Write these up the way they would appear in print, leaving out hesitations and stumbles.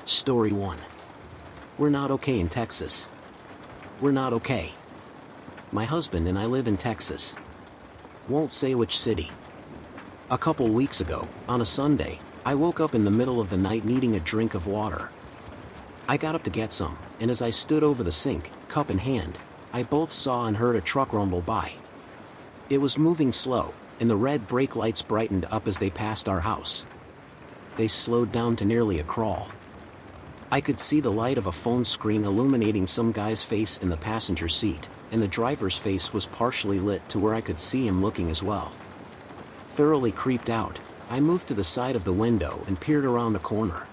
Story 1. We're not okay in Texas. We're not okay. My husband and I live in Texas. Won't say which city. A couple weeks ago, on a Sunday, I woke up in the middle of the night needing a drink of water. I got up to get some, and as I stood over the sink, cup in hand, I both saw and heard a truck rumble by. It was moving slow, and the red brake lights brightened up as they passed our house. They slowed down to nearly a crawl. I could see the light of a phone screen illuminating some guy's face in the passenger seat, and the driver's face was partially lit to where I could see him looking as well. Thoroughly creeped out, I moved to the side of the window and peered around a corner.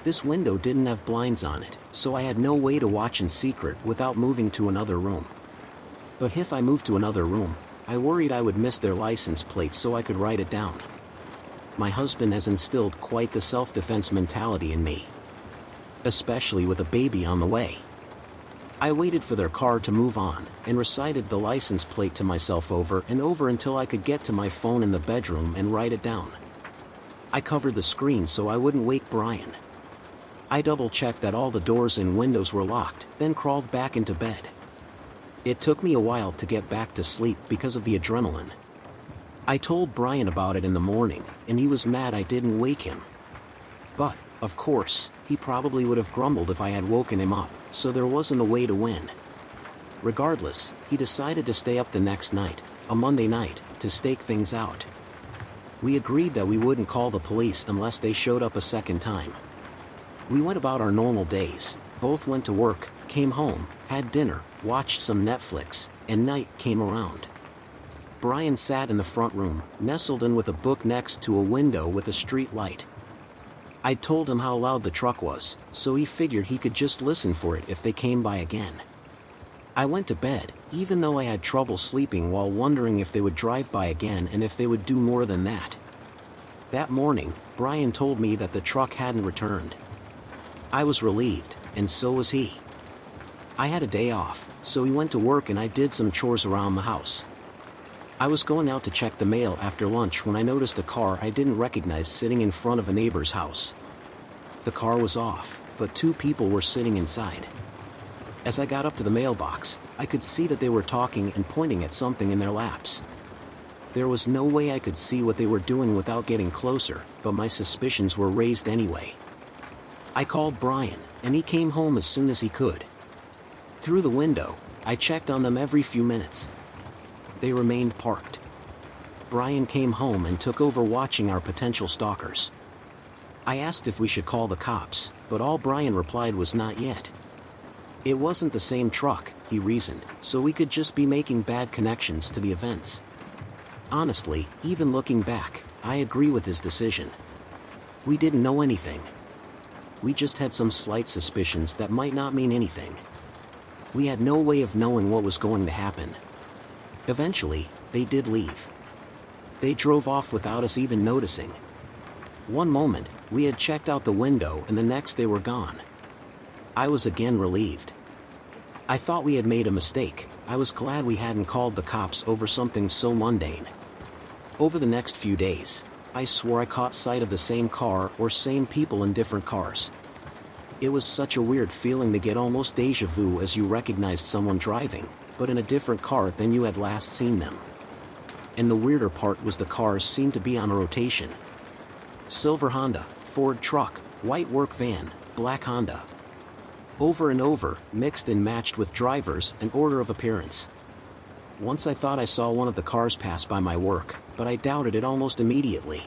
This window didn't have blinds on it, so I had no way to watch in secret without moving to another room. But if I moved to another room, I worried I would miss their license plate so I could write it down. My husband has instilled quite the self-defense mentality in me, especially with a baby on the way. I waited for their car to move on, and recited the license plate to myself over and over until I could get to my phone in the bedroom and write it down. I covered the screen so I wouldn't wake Brian. I double-checked that all the doors and windows were locked, then crawled back into bed. It took me a while to get back to sleep because of the adrenaline. I told Brian about it in the morning, and he was mad I didn't wake him. But, of course, he probably would have grumbled if I had woken him up, so there wasn't a way to win. Regardless, he decided to stay up the next night, a Monday night, to stake things out. We agreed that we wouldn't call the police unless they showed up a second time. We went about our normal days, both went to work, came home, had dinner, watched some Netflix, and night came around. Brian sat in the front room, nestled in with a book next to a window with a street light. I told him how loud the truck was, so he figured he could just listen for it if they came by again. I went to bed, even though I had trouble sleeping while wondering if they would drive by again and if they would do more than that. That morning, Brian told me that the truck hadn't returned. I was relieved, and so was he. I had a day off, so he went to work and I did some chores around the house. I was going out to check the mail after lunch when I noticed a car I didn't recognize sitting in front of a neighbor's house. The car was off, but two people were sitting inside. As I got up to the mailbox, I could see that they were talking and pointing at something in their laps. There was no way I could see what they were doing without getting closer, but my suspicions were raised anyway. I called Brian, and he came home as soon as he could. Through the window, I checked on them every few minutes. They remained parked. Brian came home and took over watching our potential stalkers. I asked if we should call the cops, but all Brian replied was not yet. It wasn't the same truck, he reasoned, so we could just be making bad connections to the events. Honestly, even looking back, I agree with his decision. We didn't know anything. We just had some slight suspicions that might not mean anything. We had no way of knowing what was going to happen. Eventually, they did leave. They drove off without us even noticing. One moment, we had checked out the window and the next they were gone. I was again relieved. I thought we had made a mistake. I was glad we hadn't called the cops over something so mundane. Over the next few days, I swore I caught sight of the same car or same people in different cars. It was such a weird feeling to get almost déjà vu as you recognized someone driving, but in a different car than you had last seen them. And the weirder part was the cars seemed to be on a rotation. Silver Honda, Ford truck, white work van, black Honda. Over and over, mixed and matched with drivers and order of appearance. Once I thought I saw one of the cars pass by my work, but I doubted it almost immediately.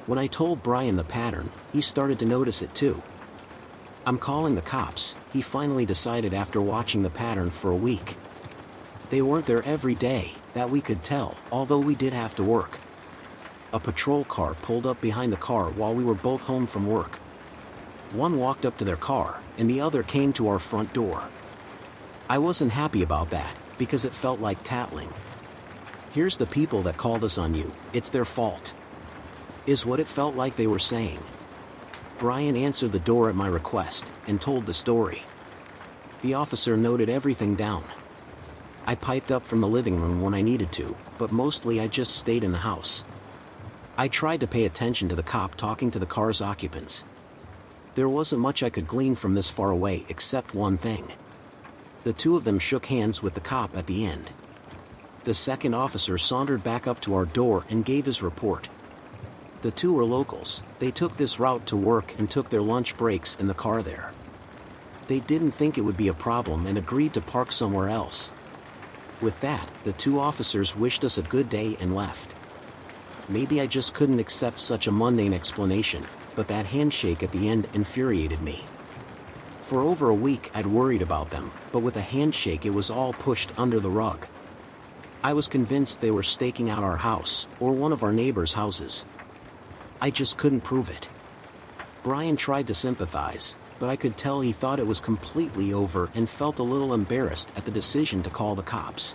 When I told Brian the pattern, he started to notice it too. I'm calling the cops, he finally decided after watching the pattern for a week. They weren't there every day, that we could tell, although we did have to work. A patrol car pulled up behind the car while we were both home from work. One walked up to their car, and the other came to our front door. I wasn't happy about that, because it felt like tattling. Here's the people that called us on you, it's their fault, is what it felt like they were saying. Brian answered the door at my request, and told the story. The officer noted everything down. I piped up from the living room when I needed to, but mostly I just stayed in the house. I tried to pay attention to the cop talking to the car's occupants. There wasn't much I could glean from this far away except one thing. The two of them shook hands with the cop at the end. The second officer sauntered back up to our door and gave his report. The two were locals. They took this route to work and took their lunch breaks in the car there. They didn't think it would be a problem and agreed to park somewhere else. With that, the two officers wished us a good day and left. Maybe I just couldn't accept such a mundane explanation, but that handshake at the end infuriated me. For over a week I'd worried about them, but with a handshake it was all pushed under the rug. I was convinced they were staking out our house, or one of our neighbors' houses. I just couldn't prove it. Brian tried to sympathize, but I could tell he thought it was completely over and felt a little embarrassed at the decision to call the cops.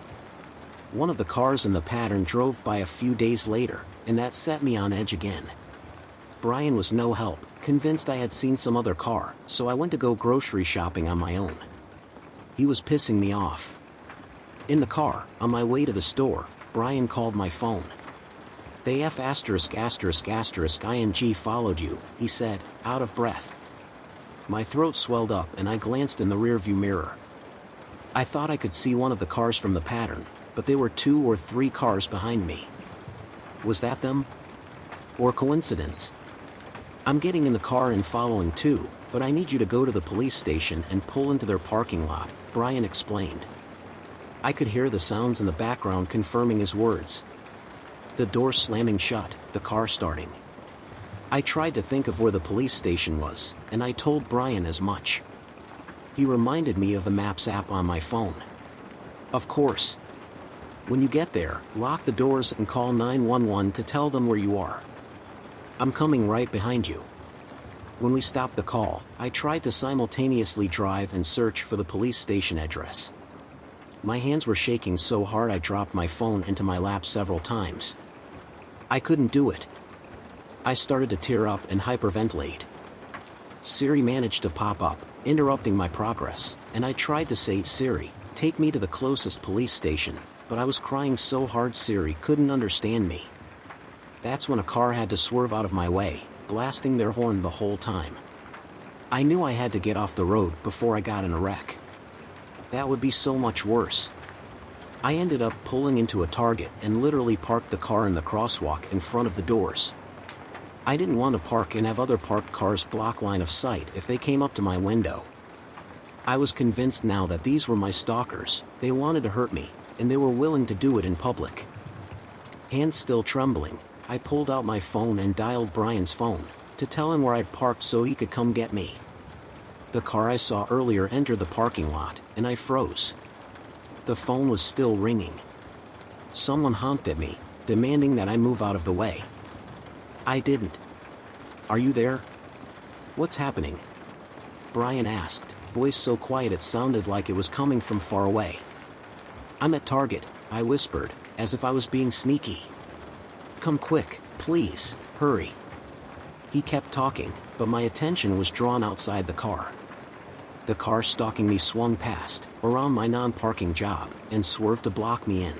One of the cars in the pattern drove by a few days later, and that set me on edge again. Brian was no help, convinced I had seen some other car, so I went to go grocery shopping on my own. He was pissing me off. In the car, on my way to the store, Brian called my phone. "The ****ing followed you," he said, out of breath. My throat swelled up and I glanced in the rearview mirror. I thought I could see one of the cars from the pattern, but they were 2 or 3 cars behind me. Was that them? Or coincidence? "I'm getting in the car and following too, but I need you to go to the police station and pull into their parking lot," Brian explained. I could hear the sounds in the background confirming his words. The door slamming shut, the car starting. I tried to think of where the police station was, and I told Brian as much. He reminded me of the Maps app on my phone. "Of course. When you get there, lock the doors and call 911 to tell them where you are. I'm coming right behind you." When we stopped the call, I tried to simultaneously drive and search for the police station address. My hands were shaking so hard I dropped my phone into my lap several times. I couldn't do it. I started to tear up and hyperventilate. Siri managed to pop up, interrupting my progress, and I tried to say, "Siri, take me to the closest police station," but I was crying so hard Siri couldn't understand me. That's when a car had to swerve out of my way, blasting their horn the whole time. I knew I had to get off the road before I got in a wreck. That would be so much worse. I ended up pulling into a Target and literally parked the car in the crosswalk in front of the doors. I didn't want to park and have other parked cars block line of sight if they came up to my window. I was convinced now that these were my stalkers. They wanted to hurt me, and they were willing to do it in public. Hands still trembling, I pulled out my phone and dialed Brian's phone, to tell him where I'd parked so he could come get me. The car I saw earlier entered the parking lot, and I froze. The phone was still ringing. Someone honked at me, demanding that I move out of the way. I didn't. "Are you there? What's happening?" Brian asked, voice so quiet it sounded like it was coming from far away. "I'm at Target," I whispered, as if I was being sneaky. "Come quick, please, hurry." He kept talking, but my attention was drawn outside the car. The car stalking me swung past, around my non-parking job, and swerved to block me in.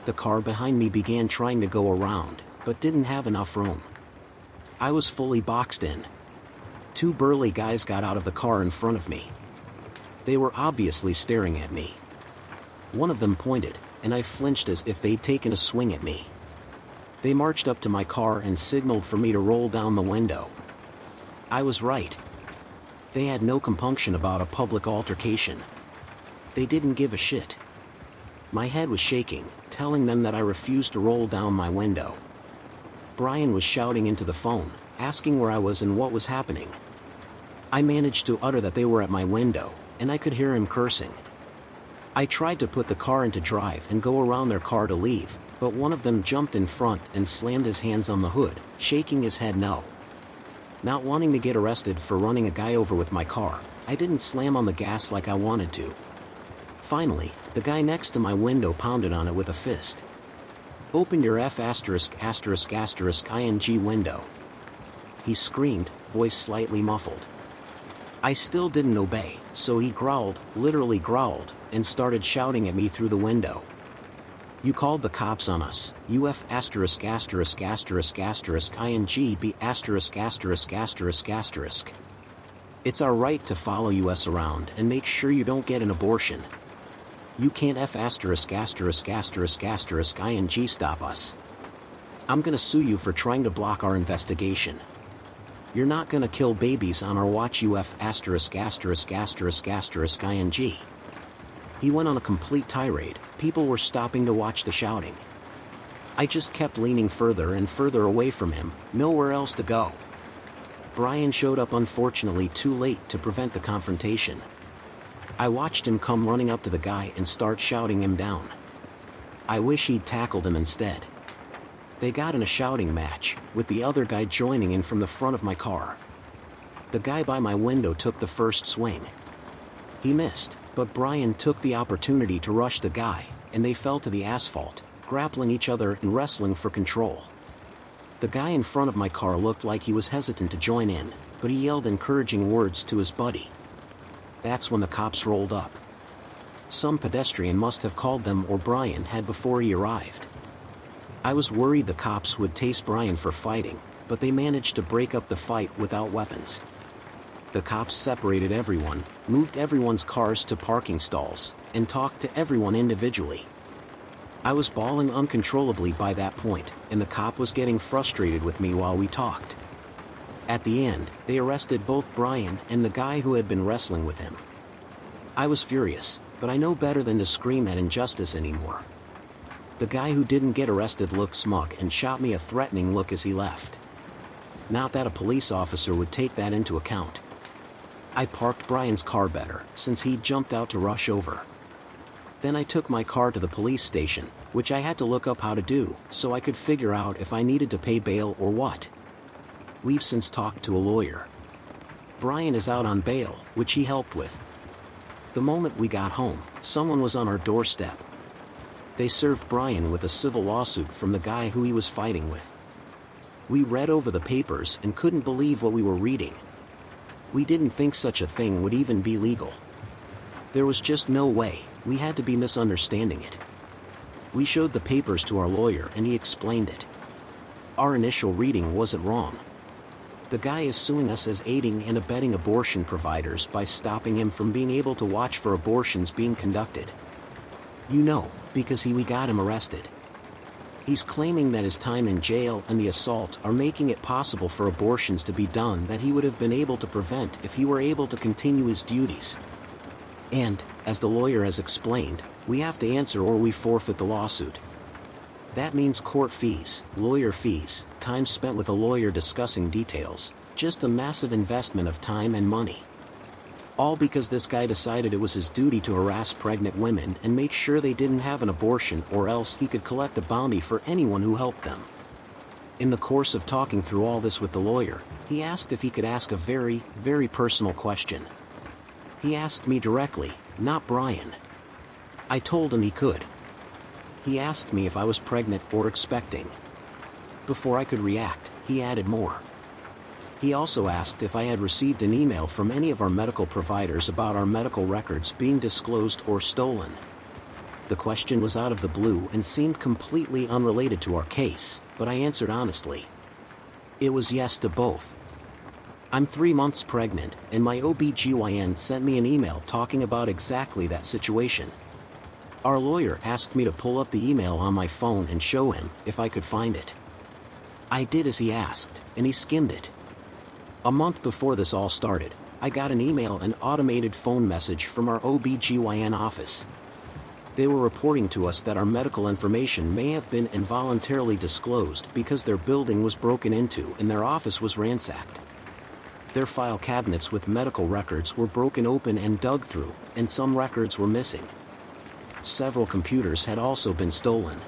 The car behind me began trying to go around, but didn't have enough room. I was fully boxed in. 2 burly guys got out of the car in front of me. They were obviously staring at me. One of them pointed, and I flinched as if they'd taken a swing at me. They marched up to my car and signaled for me to roll down the window. I was right. They had no compunction about a public altercation. They didn't give a shit. My head was shaking, telling them that I refused to roll down my window. Brian was shouting into the phone, asking where I was and what was happening. I managed to utter that they were at my window, and I could hear him cursing. I tried to put the car into drive and go around their car to leave, but one of them jumped in front and slammed his hands on the hood, shaking his head no. Not wanting to get arrested for running a guy over with my car, I didn't slam on the gas like I wanted to. Finally, the guy next to my window pounded on it with a fist. "Open your *****ing window," he screamed, voice slightly muffled. I still didn't obey, so he growled, literally growled, and started shouting at me through the window. "You called the cops on us, *****ing be ******. It's our right to follow us around and make sure you don't get an abortion. You can't ing stop us. I'm gonna sue you for trying to block our investigation. You're not gonna kill babies on our watch ing. He went on a complete tirade. People were stopping to watch the shouting. I just kept leaning further and further away from him, nowhere else to go. Brian showed up unfortunately too late to prevent the confrontation. I watched him come running up to the guy and start shouting him down. I wish he'd tackled him instead. They got in a shouting match, with the other guy joining in from the front of my car. The guy by my window took the first swing. He missed, but Brian took the opportunity to rush the guy, and they fell to the asphalt, grappling each other and wrestling for control. The guy in front of my car looked like he was hesitant to join in, but he yelled encouraging words to his buddy. That's when the cops rolled up. Some pedestrian must have called them or Brian had before he arrived. I was worried the cops would tase Brian for fighting, but they managed to break up the fight without weapons. The cops separated everyone, moved everyone's cars to parking stalls, and talked to everyone individually. I was bawling uncontrollably by that point, and the cop was getting frustrated with me while we talked. At the end, they arrested both Brian and the guy who had been wrestling with him. I was furious, but I know better than to scream at injustice anymore. The guy who didn't get arrested looked smug and shot me a threatening look as he left. Not that a police officer would take that into account. I parked Brian's car better, since he'd jumped out to rush over. Then I took my car to the police station, which I had to look up how to do, so I could figure out if I needed to pay bail or what. We've since talked to a lawyer. Brian is out on bail, which he helped with. The moment we got home, someone was on our doorstep. They served Brian with a civil lawsuit from the guy who he was fighting with. We read over the papers and couldn't believe what we were reading. We didn't think such a thing would even be legal. There was just no way. We had to be misunderstanding it. We showed the papers to our lawyer and he explained it. Our initial reading wasn't wrong. The guy is suing us as aiding and abetting abortion providers by stopping him from being able to watch for abortions being conducted. You know, because we got him arrested. He's claiming that his time in jail and the assault are making it possible for abortions to be done that he would have been able to prevent if he were able to continue his duties. And, as the lawyer has explained, we have to answer or we forfeit the lawsuit. That means court fees, lawyer fees, time spent with a lawyer discussing details, just a massive investment of time and money. All because this guy decided it was his duty to harass pregnant women and make sure they didn't have an abortion, or else he could collect a bounty for anyone who helped them. In the course of talking through all this with the lawyer, he asked if he could ask a very, very personal question. He asked me directly, not Brian. I told him he could. He asked me if I was pregnant or expecting. Before I could react, he added more. He also asked if I had received an email from any of our medical providers about our medical records being disclosed or stolen. The question was out of the blue and seemed completely unrelated to our case, but I answered honestly. It was yes to both. I'm 3 months pregnant, and my OBGYN sent me an email talking about exactly that situation. Our lawyer asked me to pull up the email on my phone and show him if I could find it. I did as he asked, and he skimmed it. A month before this all started, I got an email and automated phone message from our OBGYN office. They were reporting to us that our medical information may have been involuntarily disclosed because their building was broken into and their office was ransacked. Their file cabinets with medical records were broken open and dug through, and some records were missing. Several computers had also been stolen.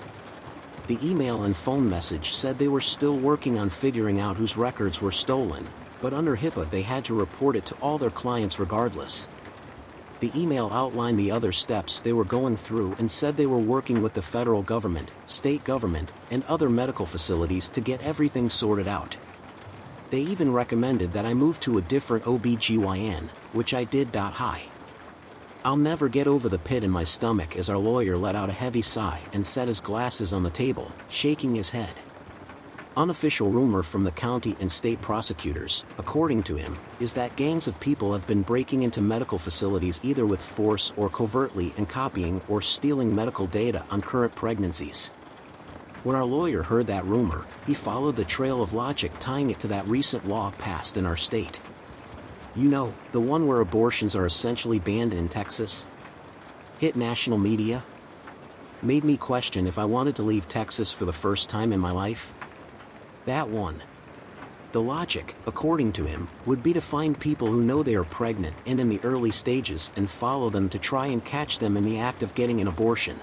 The email and phone message said they were still working on figuring out whose records were stolen, but under HIPAA they had to report it to all their clients regardless. The email outlined the other steps they were going through and said they were working with the federal government, state government, and other medical facilities to get everything sorted out. They even recommended that I move to a different OBGYN, which I did. Hi. I'll never get over the pit in my stomach as our lawyer let out a heavy sigh and set his glasses on the table, shaking his head. Unofficial rumor from the county and state prosecutors, according to him, is that gangs of people have been breaking into medical facilities either with force or covertly and copying or stealing medical data on current pregnancies. When our lawyer heard that rumor, he followed the trail of logic tying it to that recent law passed in our state. You know, the one where abortions are essentially banned in Texas? Hit national media? Made me question if I wanted to leave Texas for the first time in my life. That one. The logic, according to him, would be to find people who know they are pregnant and in the early stages and follow them to try and catch them in the act of getting an abortion.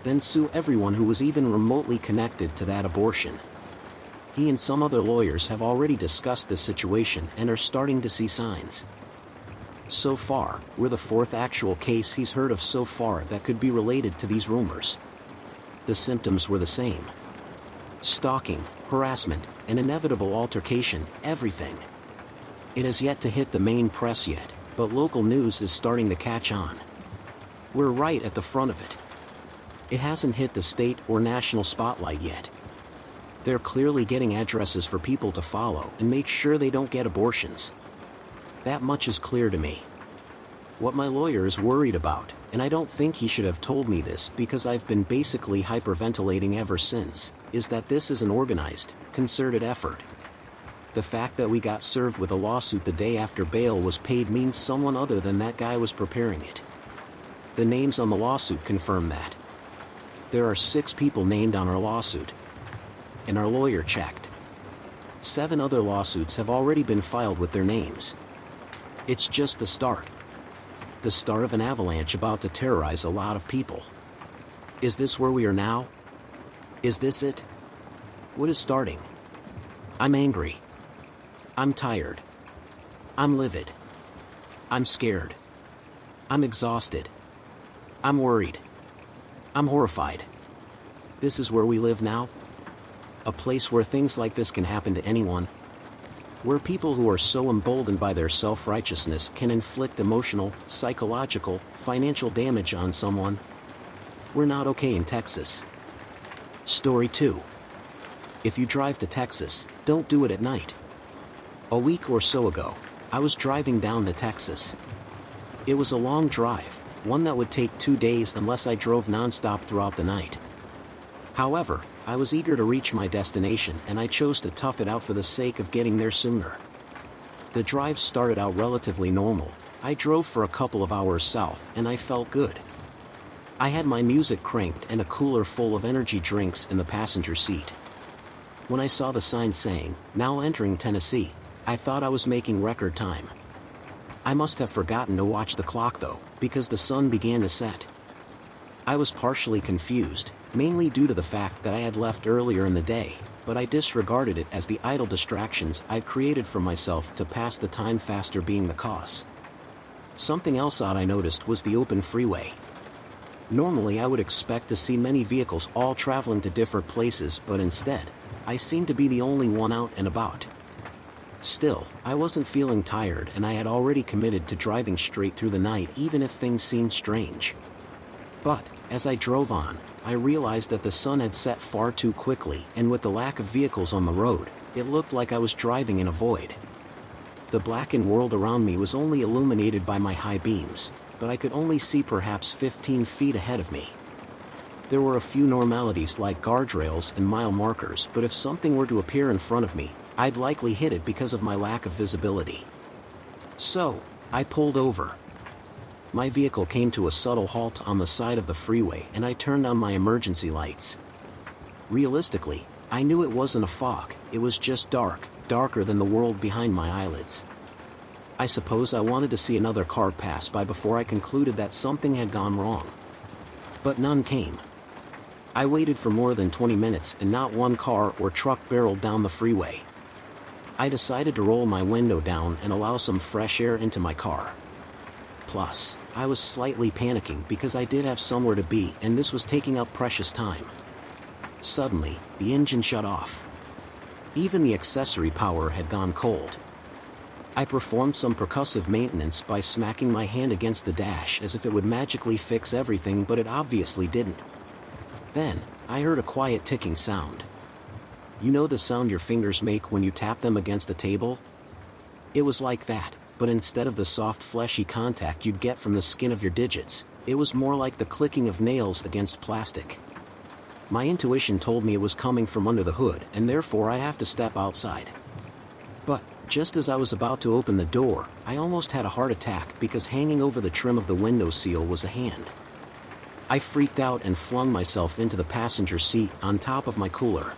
Then sue everyone who was even remotely connected to that abortion. He and some other lawyers have already discussed this situation and are starting to see signs. So far, we're the fourth actual case he's heard of so far that could be related to these rumors. The symptoms were the same. Stalking, harassment, an inevitable altercation, everything. It has yet to hit the main press yet, but local news is starting to catch on. We're right at the front of it. It hasn't hit the state or national spotlight yet. They're clearly getting addresses for people to follow and make sure they don't get abortions. That much is clear to me. What my lawyer is worried about, and I don't think he should have told me this because I've been basically hyperventilating ever since, is that this is an organized, concerted effort. The fact that we got served with a lawsuit the day after bail was paid means someone other than that guy was preparing it. The names on the lawsuit confirm that. There are 6 people named on our lawsuit. And our lawyer checked. 7 other lawsuits have already been filed with their names. It's just the start. The start of an avalanche about to terrorize a lot of people. Is this where we are now? Is this it? What is starting? I'm angry. I'm tired. I'm livid. I'm scared. I'm exhausted. I'm worried. I'm horrified. This is where we live now? A place where things like this can happen to anyone? Where people who are so emboldened by their self-righteousness can inflict emotional, psychological, financial damage on someone? We're not okay in Texas. Story 2. If you drive to Texas, don't do it at night. A week or so ago, I was driving down to Texas. It was a long drive, one that would take 2 days unless I drove non-stop throughout the night. However, I was eager to reach my destination and I chose to tough it out for the sake of getting there sooner. The drive started out relatively normal. I drove for a couple of hours south and I felt good. I had my music cranked and a cooler full of energy drinks in the passenger seat. When I saw the sign saying, "Now entering Tennessee," I thought I was making record time. I must have forgotten to watch the clock though, because the sun began to set. I was partially confused, mainly due to the fact that I had left earlier in the day, but I disregarded it as the idle distractions I'd created for myself to pass the time faster being the cause. Something else odd I noticed was the open freeway. Normally I would expect to see many vehicles all traveling to different places, but instead, I seemed to be the only one out and about. Still, I wasn't feeling tired and I had already committed to driving straight through the night even if things seemed strange. But, as I drove on, I realized that the sun had set far too quickly, and with the lack of vehicles on the road, it looked like I was driving in a void. The blackened world around me was only illuminated by my high beams, but I could only see perhaps 15 feet ahead of me. There were a few normalities like guardrails and mile markers, but if something were to appear in front of me, I'd likely hit it because of my lack of visibility. So, I pulled over. My vehicle came to a subtle halt on the side of the freeway and I turned on my emergency lights. Realistically, I knew it wasn't a fog, it was just dark, darker than the world behind my eyelids. I suppose I wanted to see another car pass by before I concluded that something had gone wrong. But none came. I waited for more than 20 minutes and not one car or truck barreled down the freeway. I decided to roll my window down and allow some fresh air into my car. Plus, I was slightly panicking because I did have somewhere to be and this was taking up precious time. Suddenly, the engine shut off. Even the accessory power had gone cold. I performed some percussive maintenance by smacking my hand against the dash as if it would magically fix everything, but it obviously didn't. Then, I heard a quiet ticking sound. You know the sound your fingers make when you tap them against a table? It was like that, but instead of the soft fleshy contact you'd get from the skin of your digits, it was more like the clicking of nails against plastic. My intuition told me it was coming from under the hood, and therefore I'd have to step outside. But, just as I was about to open the door, I almost had a heart attack because hanging over the trim of the window sill was a hand. I freaked out and flung myself into the passenger seat on top of my cooler.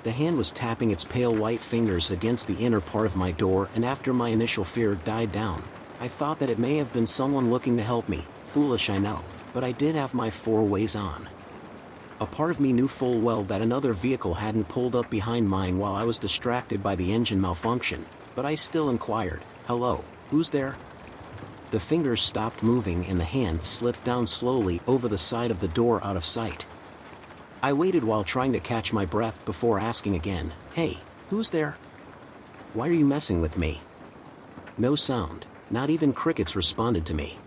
The hand was tapping its pale white fingers against the inner part of my door, and after my initial fear died down, I thought that it may have been someone looking to help me. Foolish, I know, but I did have my 4 ways on. A part of me knew full well that another vehicle hadn't pulled up behind mine while I was distracted by the engine malfunction, but I still inquired, "Hello, who's there?" The fingers stopped moving and the hand slipped down slowly over the side of the door out of sight. I waited while trying to catch my breath before asking again, "Hey, who's there? Why are you messing with me?" No sound, not even crickets responded to me.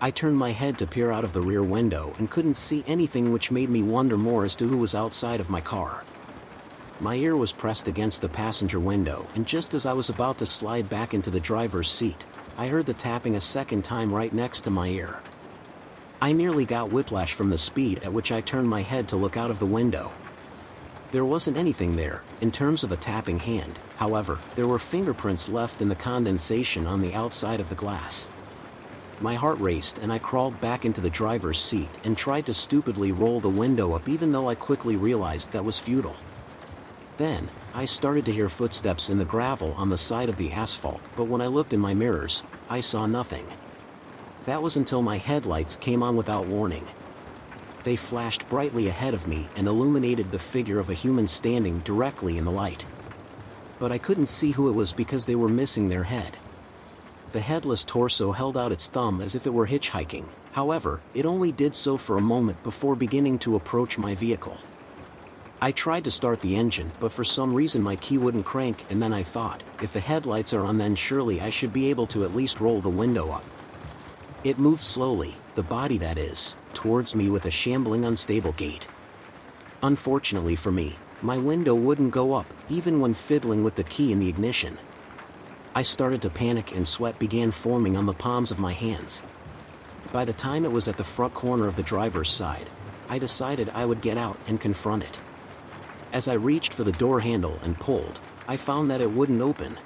I turned my head to peer out of the rear window and couldn't see anything, which made me wonder more as to who was outside of my car. My ear was pressed against the passenger window, and just as I was about to slide back into the driver's seat, I heard the tapping a second time right next to my ear. I nearly got whiplash from the speed at which I turned my head to look out of the window. There wasn't anything there, in terms of a tapping hand. However, there were fingerprints left in the condensation on the outside of the glass. My heart raced and I crawled back into the driver's seat and tried to stupidly roll the window up, even though I quickly realized that was futile. Then, I started to hear footsteps in the gravel on the side of the asphalt, but when I looked in my mirrors, I saw nothing. That was until my headlights came on without warning. They flashed brightly ahead of me and illuminated the figure of a human standing directly in the light. But I couldn't see who it was because they were missing their head. The headless torso held out its thumb as if it were hitchhiking. However, it only did so for a moment before beginning to approach my vehicle. I tried to start the engine, but for some reason my key wouldn't crank, and then I thought, if the headlights are on, then surely I should be able to at least roll the window up. It moved slowly, the body that is, towards me with a shambling, unstable gait. Unfortunately for me, my window wouldn't go up, even when fiddling with the key in the ignition. I started to panic and sweat began forming on the palms of my hands. By the time it was at the front corner of the driver's side, I decided I would get out and confront it. As I reached for the door handle and pulled, I found that it wouldn't open.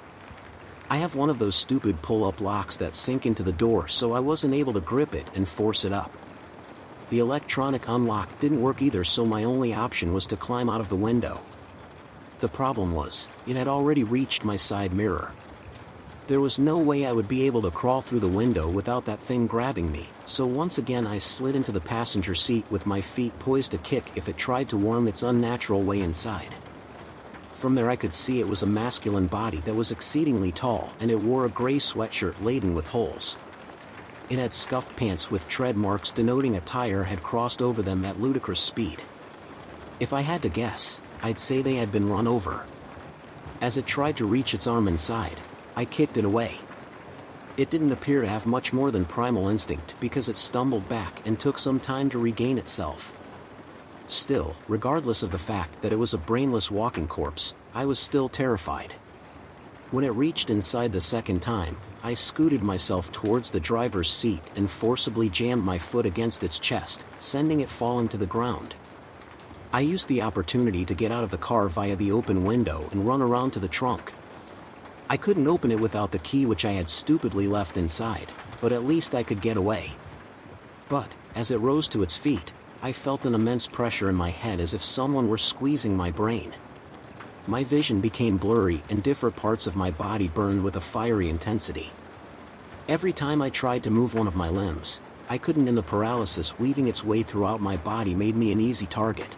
I have one of those stupid pull-up locks that sink into the door, so I wasn't able to grip it and force it up. The electronic unlock didn't work either, so my only option was to climb out of the window. The problem was, it had already reached my side mirror. There was no way I would be able to crawl through the window without that thing grabbing me, so once again I slid into the passenger seat with my feet poised to kick if it tried to worm its unnatural way inside. From there I could see it was a masculine body that was exceedingly tall, and it wore a gray sweatshirt laden with holes. It had scuffed pants with tread marks denoting a tire had crossed over them at ludicrous speed. If I had to guess, I'd say they had been run over. As it tried to reach its arm inside, I kicked it away. It didn't appear to have much more than primal instinct because it stumbled back and took some time to regain itself. Still, regardless of the fact that it was a brainless walking corpse, I was still terrified. When it reached inside the second time, I scooted myself towards the driver's seat and forcibly jammed my foot against its chest, sending it falling to the ground. I used the opportunity to get out of the car via the open window and run around to the trunk. I couldn't open it without the key, which I had stupidly left inside, but at least I could get away. But, as it rose to its feet, I felt an immense pressure in my head as if someone were squeezing my brain. My vision became blurry and different parts of my body burned with a fiery intensity. Every time I tried to move one of my limbs, I couldn't, and the paralysis weaving its way throughout my body made me an easy target.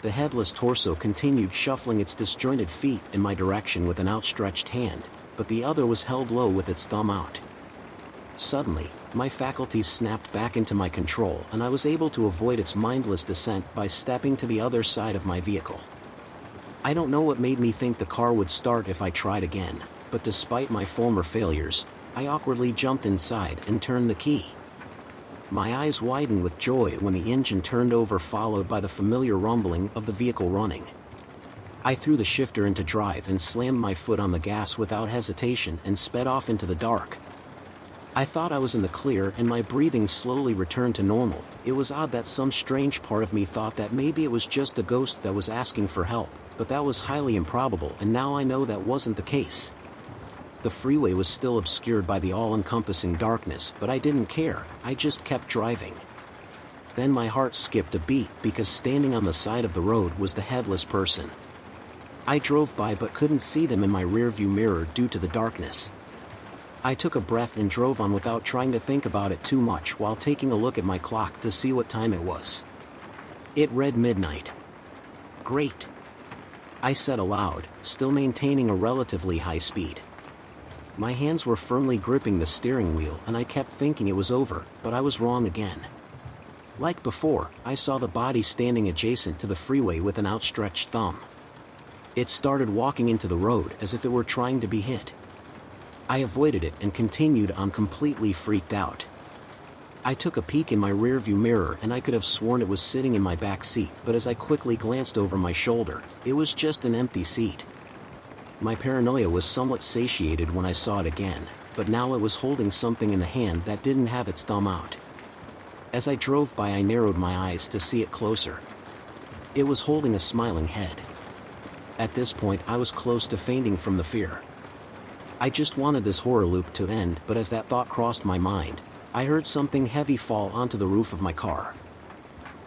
The headless torso continued shuffling its disjointed feet in my direction with an outstretched hand, but the other was held low with its thumb out. Suddenly, my faculties snapped back into my control and I was able to avoid its mindless descent by stepping to the other side of my vehicle. I don't know what made me think the car would start if I tried again, but despite my former failures, I awkwardly jumped inside and turned the key. My eyes widened with joy when the engine turned over, followed by the familiar rumbling of the vehicle running. I threw the shifter into drive and slammed my foot on the gas without hesitation and sped off into the dark. I thought I was in the clear and my breathing slowly returned to normal. It was odd that some strange part of me thought that maybe it was just a ghost that was asking for help, but that was highly improbable, and now I know that wasn't the case. The freeway was still obscured by the all-encompassing darkness, but I didn't care. I just kept driving. Then my heart skipped a beat because standing on the side of the road was the headless person. I drove by but couldn't see them in my rearview mirror due to the darkness. I took a breath and drove on without trying to think about it too much while taking a look at my clock to see what time it was. It read midnight. Great, I said aloud, still maintaining a relatively high speed. My hands were firmly gripping the steering wheel and I kept thinking it was over, but I was wrong again. Like before, I saw the body standing adjacent to the freeway with an outstretched thumb. It started walking into the road as if it were trying to be hit. I avoided it and continued on, completely freaked out. I took a peek in my rearview mirror and I could have sworn it was sitting in my back seat, but as I quickly glanced over my shoulder, it was just an empty seat. My paranoia was somewhat satiated when I saw it again, but now it was holding something in the hand that didn't have its thumb out. As I drove by, I narrowed my eyes to see it closer. It was holding a smiling head. At this point, I was close to fainting from the fear. I just wanted this horror loop to end, but as that thought crossed my mind, I heard something heavy fall onto the roof of my car.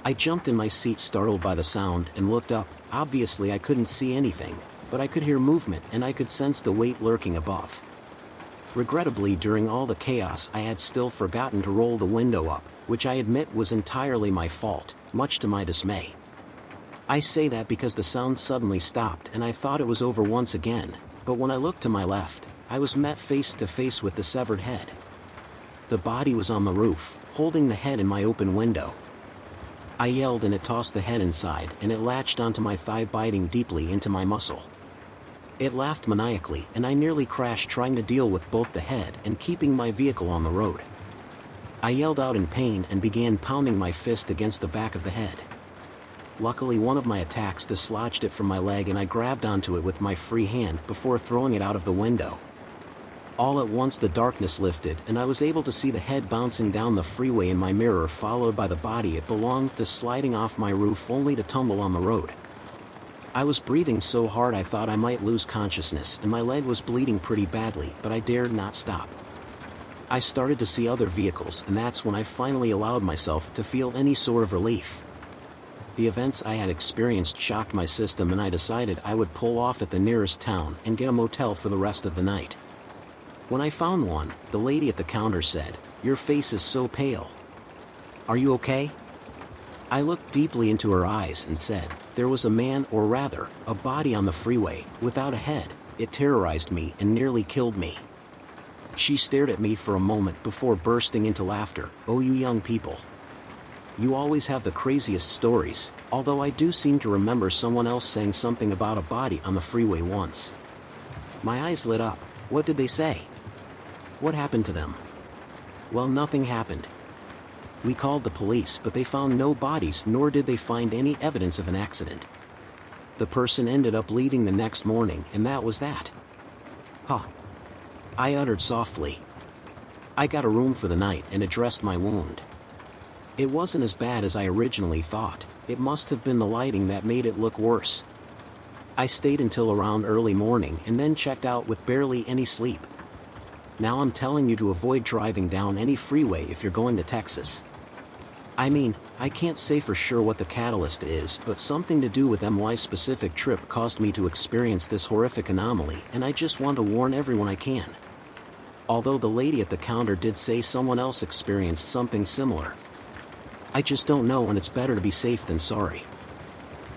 I jumped in my seat, startled by the sound, and looked up. Obviously I couldn't see anything, but I could hear movement and I could sense the weight lurking above. Regrettably, during all the chaos, I had still forgotten to roll the window up, which I admit was entirely my fault, much to my dismay. I say that because the sound suddenly stopped and I thought it was over once again, but when I looked to my left, I was met face to face with the severed head. The body was on the roof, holding the head in my open window. I yelled and it tossed the head inside and it latched onto my thigh, biting deeply into my muscle. It laughed maniacally and I nearly crashed trying to deal with both the head and keeping my vehicle on the road. I yelled out in pain and began pounding my fist against the back of the head. Luckily, one of my attacks dislodged it from my leg and I grabbed onto it with my free hand before throwing it out of the window. All at once the darkness lifted and I was able to see the head bouncing down the freeway in my mirror, followed by the body it belonged to sliding off my roof only to tumble on the road. I was breathing so hard I thought I might lose consciousness and my leg was bleeding pretty badly, but I dared not stop. I started to see other vehicles and that's when I finally allowed myself to feel any sort of relief. The events I had experienced shocked my system and I decided I would pull off at the nearest town and get a motel for the rest of the night. When I found one, the lady at the counter said, "Your face is so pale. Are you okay?" I looked deeply into her eyes and said, "There was a man, or rather, a body on the freeway, without a head. It terrorized me and nearly killed me." She stared at me for a moment before bursting into laughter. "Oh, you young people. You always have the craziest stories," although I do seem to remember someone else saying something about a body on the freeway once. My eyes lit up. What did they say? What happened to them? Well, nothing happened. We called the police, but they found no bodies, nor did they find any evidence of an accident. The person ended up leaving the next morning, and that was that. Huh. I uttered softly. I got a room for the night and addressed my wound. It wasn't as bad as I originally thought. It must have been the lighting that made it look worse. I stayed until around early morning and then checked out with barely any sleep. Now I'm telling you to avoid driving down any freeway if you're going to Texas. I mean, I can't say for sure what the catalyst is, but something to do with my specific trip caused me to experience this horrific anomaly, and I just want to warn everyone I can. Although the lady at the counter did say someone else experienced something similar. I just don't know, and it's better to be safe than sorry.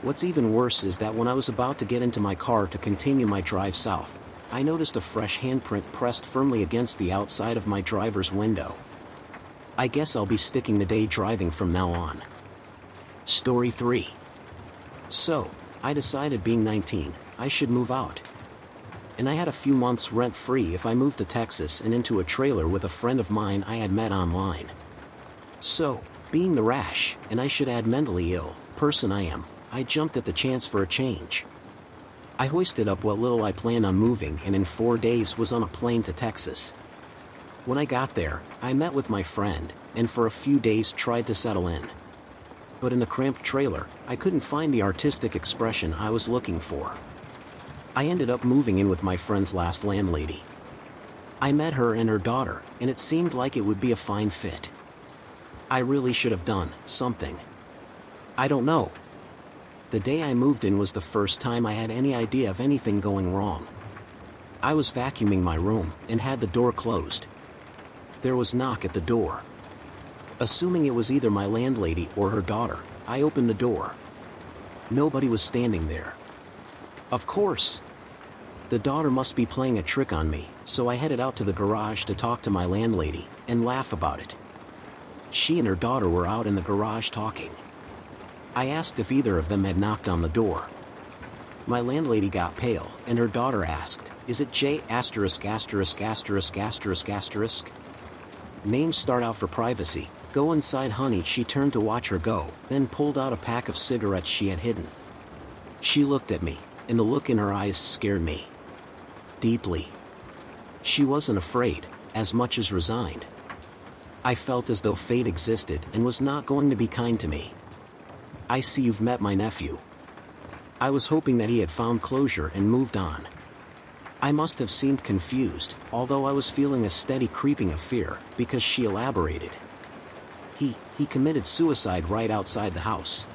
What's even worse is that when I was about to get into my car to continue my drive south, I noticed a fresh handprint pressed firmly against the outside of my driver's window. I guess I'll be sticking to day driving from now on. Story 3. So, I decided, being 19, I should move out. And I had a few months rent-free if I moved to Texas and into a trailer with a friend of mine I had met online. So, being the rash, and I should add mentally ill, person I am, I jumped at the chance for a change. I hoisted up what little I planned on moving and in 4 days was on a plane to Texas. When I got there, I met with my friend, and for a few days tried to settle in. But in the cramped trailer, I couldn't find the artistic expression I was looking for. I ended up moving in with my friend's last landlady. I met her and her daughter, and it seemed like it would be a fine fit. I really should have done something. I don't know. The day I moved in was the first time I had any idea of anything going wrong. I was vacuuming my room and had the door closed. There was a knock at the door. Assuming it was either my landlady or her daughter, I opened the door. Nobody was standing there. Of course. The daughter must be playing a trick on me, so I headed out to the garage to talk to my landlady and laugh about it. She and her daughter were out in the garage talking. I asked if either of them had knocked on the door. My landlady got pale, and her daughter asked, "Is it J******************? Names start out for privacy. Go inside, honey." She turned to watch her go, then pulled out a pack of cigarettes she had hidden. She looked at me, and the look in her eyes scared me deeply. She wasn't afraid, as much as resigned. I felt as though fate existed and was not going to be kind to me. "I see you've met my nephew." I was hoping that he had found closure and moved on. I must have seemed confused, although I was feeling a steady creeping of fear, because she elaborated. He committed suicide right outside the house.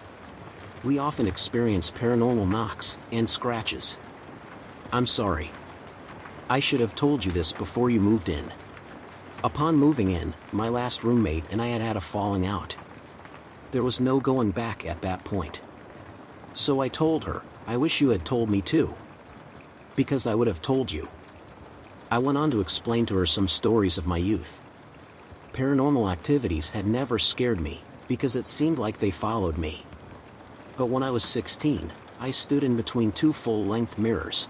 We often experience paranormal knocks and scratches. I'm sorry. I should have told you this before you moved in. Upon moving in, my last roommate and I had had a falling out. There was no going back at that point. So I told her, "I wish you had told me too. Because I would have told you." I went on to explain to her some stories of my youth. Paranormal activities had never scared me, because it seemed like they followed me. But when I was 16, I stood in between two full-length mirrors.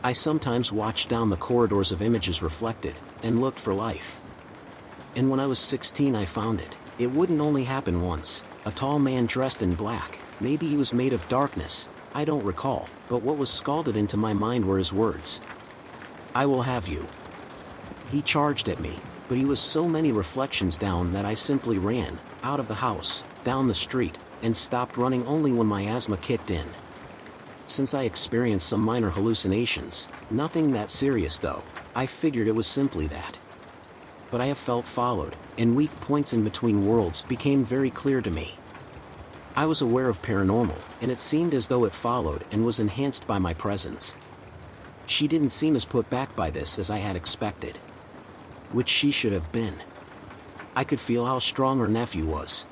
I sometimes watched down the corridors of images reflected, and looked for life. And when I was 16 I found it. It wouldn't only happen once. A tall man dressed in black, maybe he was made of darkness, I don't recall, but what was scalded into my mind were his words. "I will have you." He charged at me, but he was so many reflections down that I simply ran, out of the house, down the street, and stopped running only when my asthma kicked in. Since I experienced some minor hallucinations, nothing that serious though, I figured it was simply that. But I have felt followed, and weak points in between worlds became very clear to me. I was aware of paranormal, and it seemed as though it followed and was enhanced by my presence. She didn't seem as put back by this as I had expected. Which she should have been. I could feel how strong her nephew was.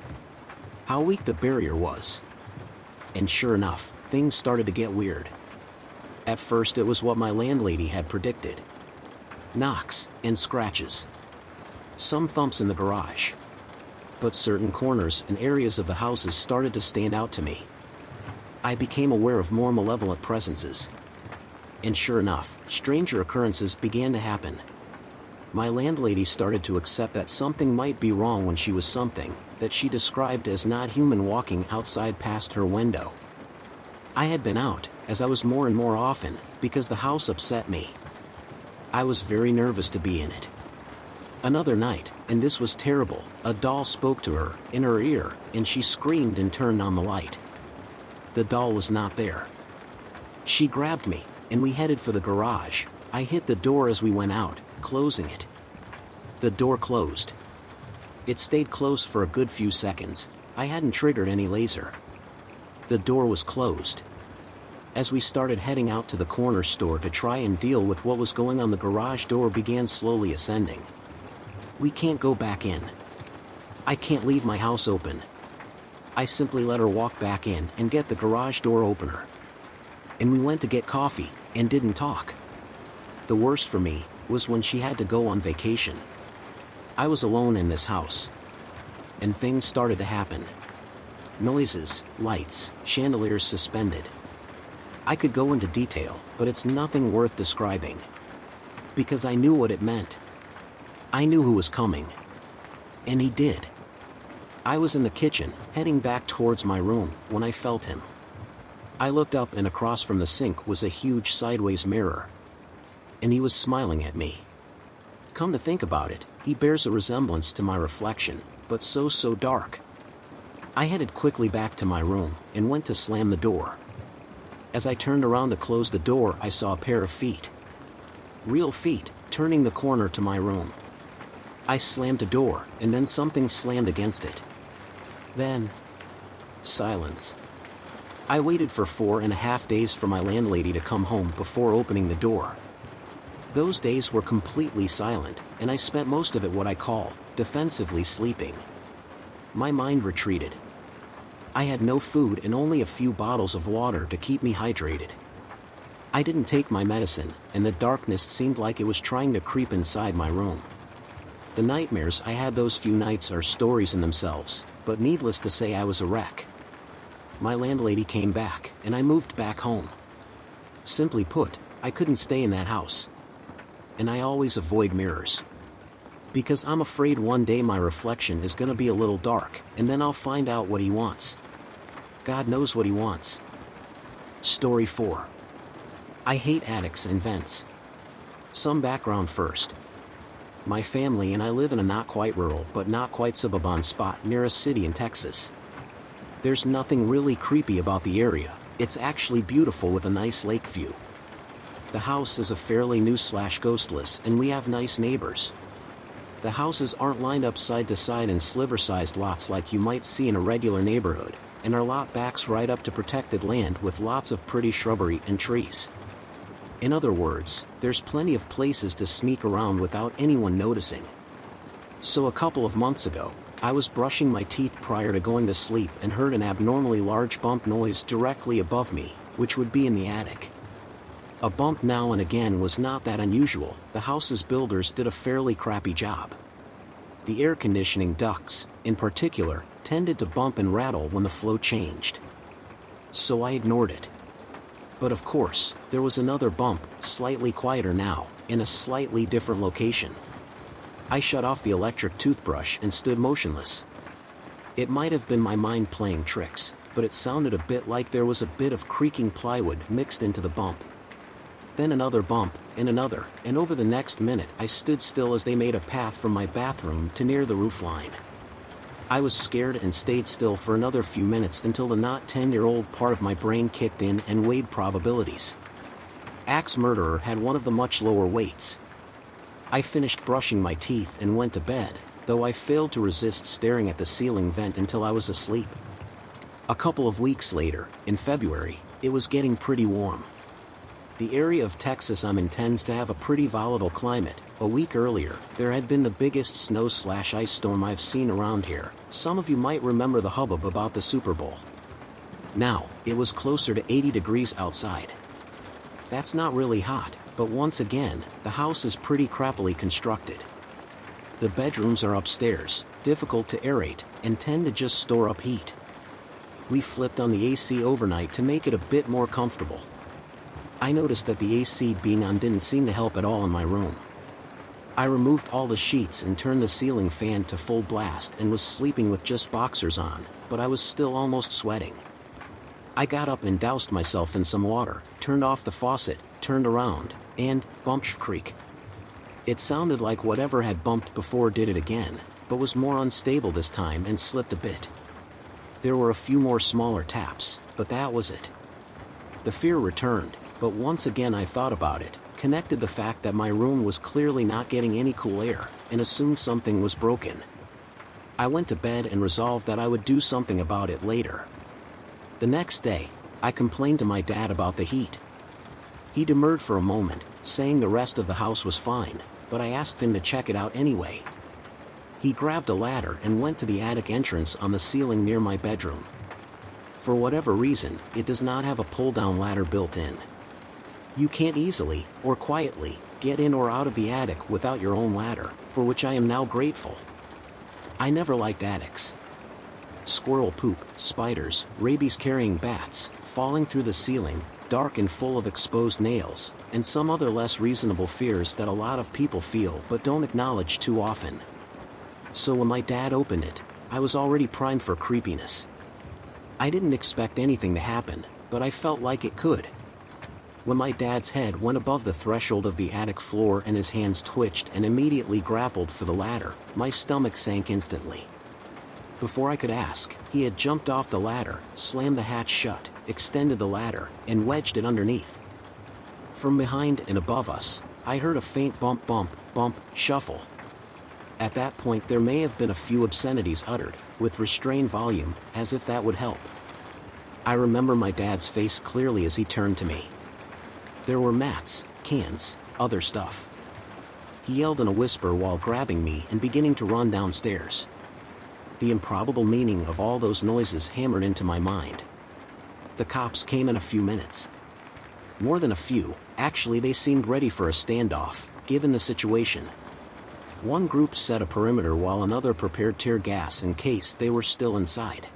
How weak the barrier was. And sure enough, things started to get weird. At first it was what my landlady had predicted. Knocks and scratches. Some thumps in the garage. But certain corners and areas of the houses started to stand out to me. I became aware of more malevolent presences. And sure enough, stranger occurrences began to happen. My landlady started to accept that something might be wrong when she was something that she described as not human walking outside past her window. I had been out, as I was more and more often, because the house upset me. I was very nervous to be in it. Another night, and this was terrible, a doll spoke to her, in her ear, and she screamed and turned on the light. The doll was not there. She grabbed me, and we headed for the garage. I hit the door as we went out, closing it. The door closed. It stayed closed for a good few seconds. I hadn't triggered any laser. The door was closed. As we started heading out to the corner store to try and deal with what was going on, the garage door began slowly ascending. "We can't go back in. I can't leave my house open." I simply let her walk back in and get the garage door opener. And we went to get coffee, and didn't talk. The worst for me was when she had to go on vacation. I was alone in this house. And things started to happen. Noises, lights, chandeliers suspended. I could go into detail, but it's nothing worth describing. Because I knew what it meant. I knew who was coming. And he did. I was in the kitchen, heading back towards my room, when I felt him. I looked up and across from the sink was a huge sideways mirror. And he was smiling at me. Come to think about it, he bears a resemblance to my reflection, but so dark. I headed quickly back to my room and went to slam the door. As I turned around to close the door, I saw a pair of feet. Real feet, turning the corner to my room. I slammed the door, and then something slammed against it. Then, silence. I waited for 4.5 days for my landlady to come home before opening the door. Those days were completely silent, and I spent most of it what I call defensively sleeping. My mind retreated. I had no food and only a few bottles of water to keep me hydrated. I didn't take my medicine, and the darkness seemed like it was trying to creep inside my room. The nightmares I had those few nights are stories in themselves, but needless to say I was a wreck. My landlady came back, and I moved back home. Simply put, I couldn't stay in that house. And I always avoid mirrors. Because I'm afraid one day my reflection is gonna be a little dark, and then I'll find out what he wants. God knows what he wants. Story 4. I hate attics and vents. Some background first. My family and I live in a not quite rural but not quite suburban spot near a city in Texas. There's nothing really creepy about the area, it's actually beautiful with a nice lake view. The house is a fairly new/ghostless and we have nice neighbors. The houses aren't lined up side to side in sliver-sized lots like you might see in a regular neighborhood, and our lot backs right up to protected land with lots of pretty shrubbery and trees. In other words, there's plenty of places to sneak around without anyone noticing. So a couple of months ago, I was brushing my teeth prior to going to sleep and heard an abnormally large bump noise directly above me, which would be in the attic. A bump now and again was not that unusual, the house's builders did a fairly crappy job. The air conditioning ducts, in particular, tended to bump and rattle when the flow changed. So I ignored it. But of course, there was another bump, slightly quieter now, in a slightly different location. I shut off the electric toothbrush and stood motionless. It might have been my mind playing tricks, but it sounded a bit like there was a bit of creaking plywood mixed into the bump. Then another bump, and another, and over the next minute I stood still as they made a path from my bathroom to near the roofline. I was scared and stayed still for another few minutes until the not 10-year-old part of my brain kicked in and weighed probabilities. Axe murderer had one of the much lower weights. I finished brushing my teeth and went to bed, though I failed to resist staring at the ceiling vent until I was asleep. A couple of weeks later, in February, it was getting pretty warm. The area of Texas I'm in tends to have a pretty volatile climate. A week earlier, there had been the biggest snow/ice storm I've seen around here. Some of you might remember the hubbub about the Super Bowl. Now, it was closer to 80 degrees outside. That's not really hot, but once again, the house is pretty crappily constructed. The bedrooms are upstairs, difficult to aerate, and tend to just store up heat. We flipped on the AC overnight to make it a bit more comfortable. I noticed that the AC being on didn't seem to help at all in my room. I removed all the sheets and turned the ceiling fan to full blast and was sleeping with just boxers on, but I was still almost sweating. I got up and doused myself in some water, turned off the faucet, turned around, and bumped creak. It sounded like whatever had bumped before did it again, but was more unstable this time and slipped a bit. There were a few more smaller taps, but that was it. The fear returned, but once again I thought about it, connected the fact that my room was clearly not getting any cool air, and assumed something was broken. I went to bed and resolved that I would do something about it later. The next day, I complained to my dad about the heat. He demurred for a moment, saying the rest of the house was fine, but I asked him to check it out anyway. He grabbed a ladder and went to the attic entrance on the ceiling near my bedroom. For whatever reason, it does not have a pull-down ladder built in. You can't easily, or quietly, get in or out of the attic without your own ladder, for which I am now grateful. I never liked attics. Squirrel poop, spiders, rabies-carrying bats, falling through the ceiling, dark and full of exposed nails, and some other less reasonable fears that a lot of people feel but don't acknowledge too often. So when my dad opened it, I was already primed for creepiness. I didn't expect anything to happen, but I felt like it could. When my dad's head went above the threshold of the attic floor and his hands twitched and immediately grappled for the ladder, my stomach sank instantly. Before I could ask, he had jumped off the ladder, slammed the hatch shut, extended the ladder, and wedged it underneath. From behind and above us, I heard a faint bump bump, bump, shuffle. At that point there may have been a few obscenities uttered, with restrained volume, as if that would help. I remember my dad's face clearly as he turned to me. There were mats, cans, other stuff. He yelled in a whisper while grabbing me and beginning to run downstairs. The improbable meaning of all those noises hammered into my mind. The cops came in a few minutes. More than a few, actually they seemed ready for a standoff, given the situation. One group set a perimeter while another prepared tear gas in case they were still inside.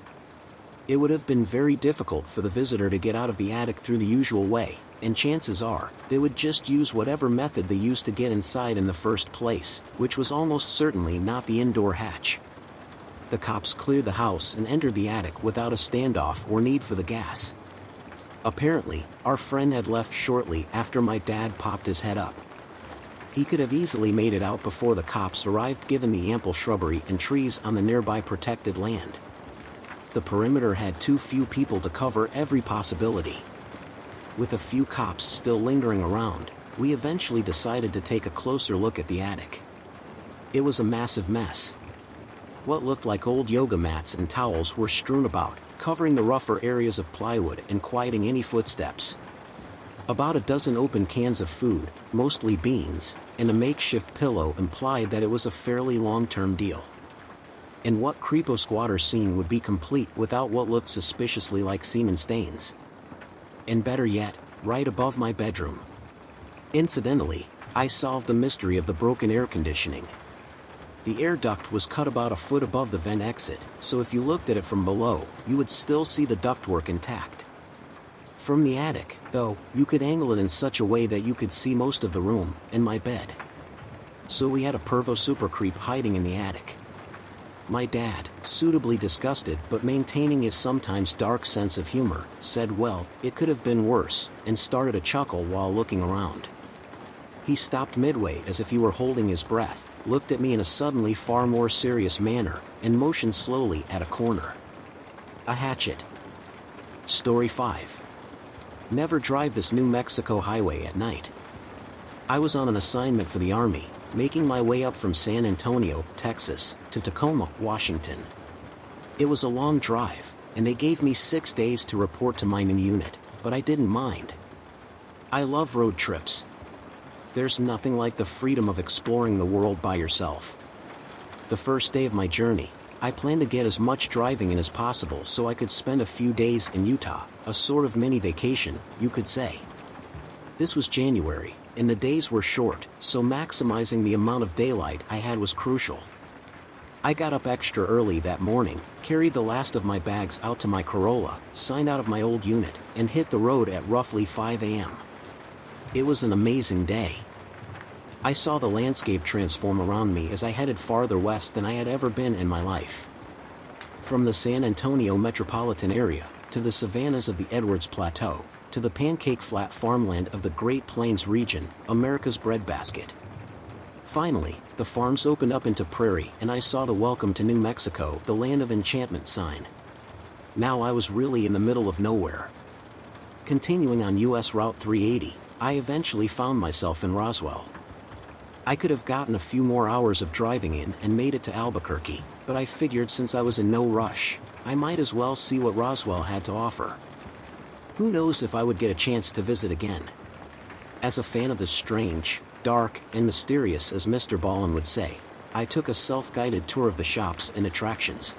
It would have been very difficult for the visitor to get out of the attic through the usual way, and chances are, they would just use whatever method they used to get inside in the first place, which was almost certainly not the indoor hatch. The cops cleared the house and entered the attic without a standoff or need for the gas. Apparently, our friend had left shortly after my dad popped his head up. He could have easily made it out before the cops arrived given the ample shrubbery and trees on the nearby protected land. The perimeter had too few people to cover every possibility. With a few cops still lingering around, we eventually decided to take a closer look at the attic. It was a massive mess. What looked like old yoga mats and towels were strewn about, covering the rougher areas of plywood and quieting any footsteps. About a dozen open cans of food, mostly beans, and a makeshift pillow implied that it was a fairly long-term deal. And what creepo-squatter scene would be complete without what looked suspiciously like semen stains? And better yet, right above my bedroom. Incidentally, I solved the mystery of the broken air conditioning. The air duct was cut about a foot above the vent exit, so if you looked at it from below, you would still see the ductwork intact. From the attic, though, you could angle it in such a way that you could see most of the room, and my bed. So we had a pervo super creep hiding in the attic. My dad, suitably disgusted but maintaining his sometimes dark sense of humor, said well, it could have been worse, and started a chuckle while looking around. He stopped midway as if he were holding his breath, looked at me in a suddenly far more serious manner, and motioned slowly at a corner. A hatchet. Story 5. Never drive this New Mexico highway at night. I was on an assignment for the Army, making my way up from San Antonio, Texas, to Tacoma, Washington. It was a long drive, and they gave me 6 days to report to my new unit, but I didn't mind. I love road trips. There's nothing like the freedom of exploring the world by yourself. The first day of my journey, I planned to get as much driving in as possible so I could spend a few days in Utah, a sort of mini vacation, you could say. This was January, and the days were short, so maximizing the amount of daylight I had was crucial. I got up extra early that morning, carried the last of my bags out to my Corolla, signed out of my old unit, and hit the road at roughly 5 a.m. It was an amazing day. I saw the landscape transform around me as I headed farther west than I had ever been in my life. From the San Antonio metropolitan area, to the savannas of the Edwards Plateau, to the pancake flat farmland of the Great Plains region, America's breadbasket. Finally, the farms opened up into prairie and I saw the Welcome to New Mexico, the Land of Enchantment sign. Now I was really in the middle of nowhere. Continuing on US Route 380, I eventually found myself in Roswell. I could have gotten a few more hours of driving in and made it to Albuquerque, but I figured since I was in no rush, I might as well see what Roswell had to offer. Who knows if I would get a chance to visit again. As a fan of the strange, dark, and mysterious as Mr. Ballin would say, I took a self-guided tour of the shops and attractions.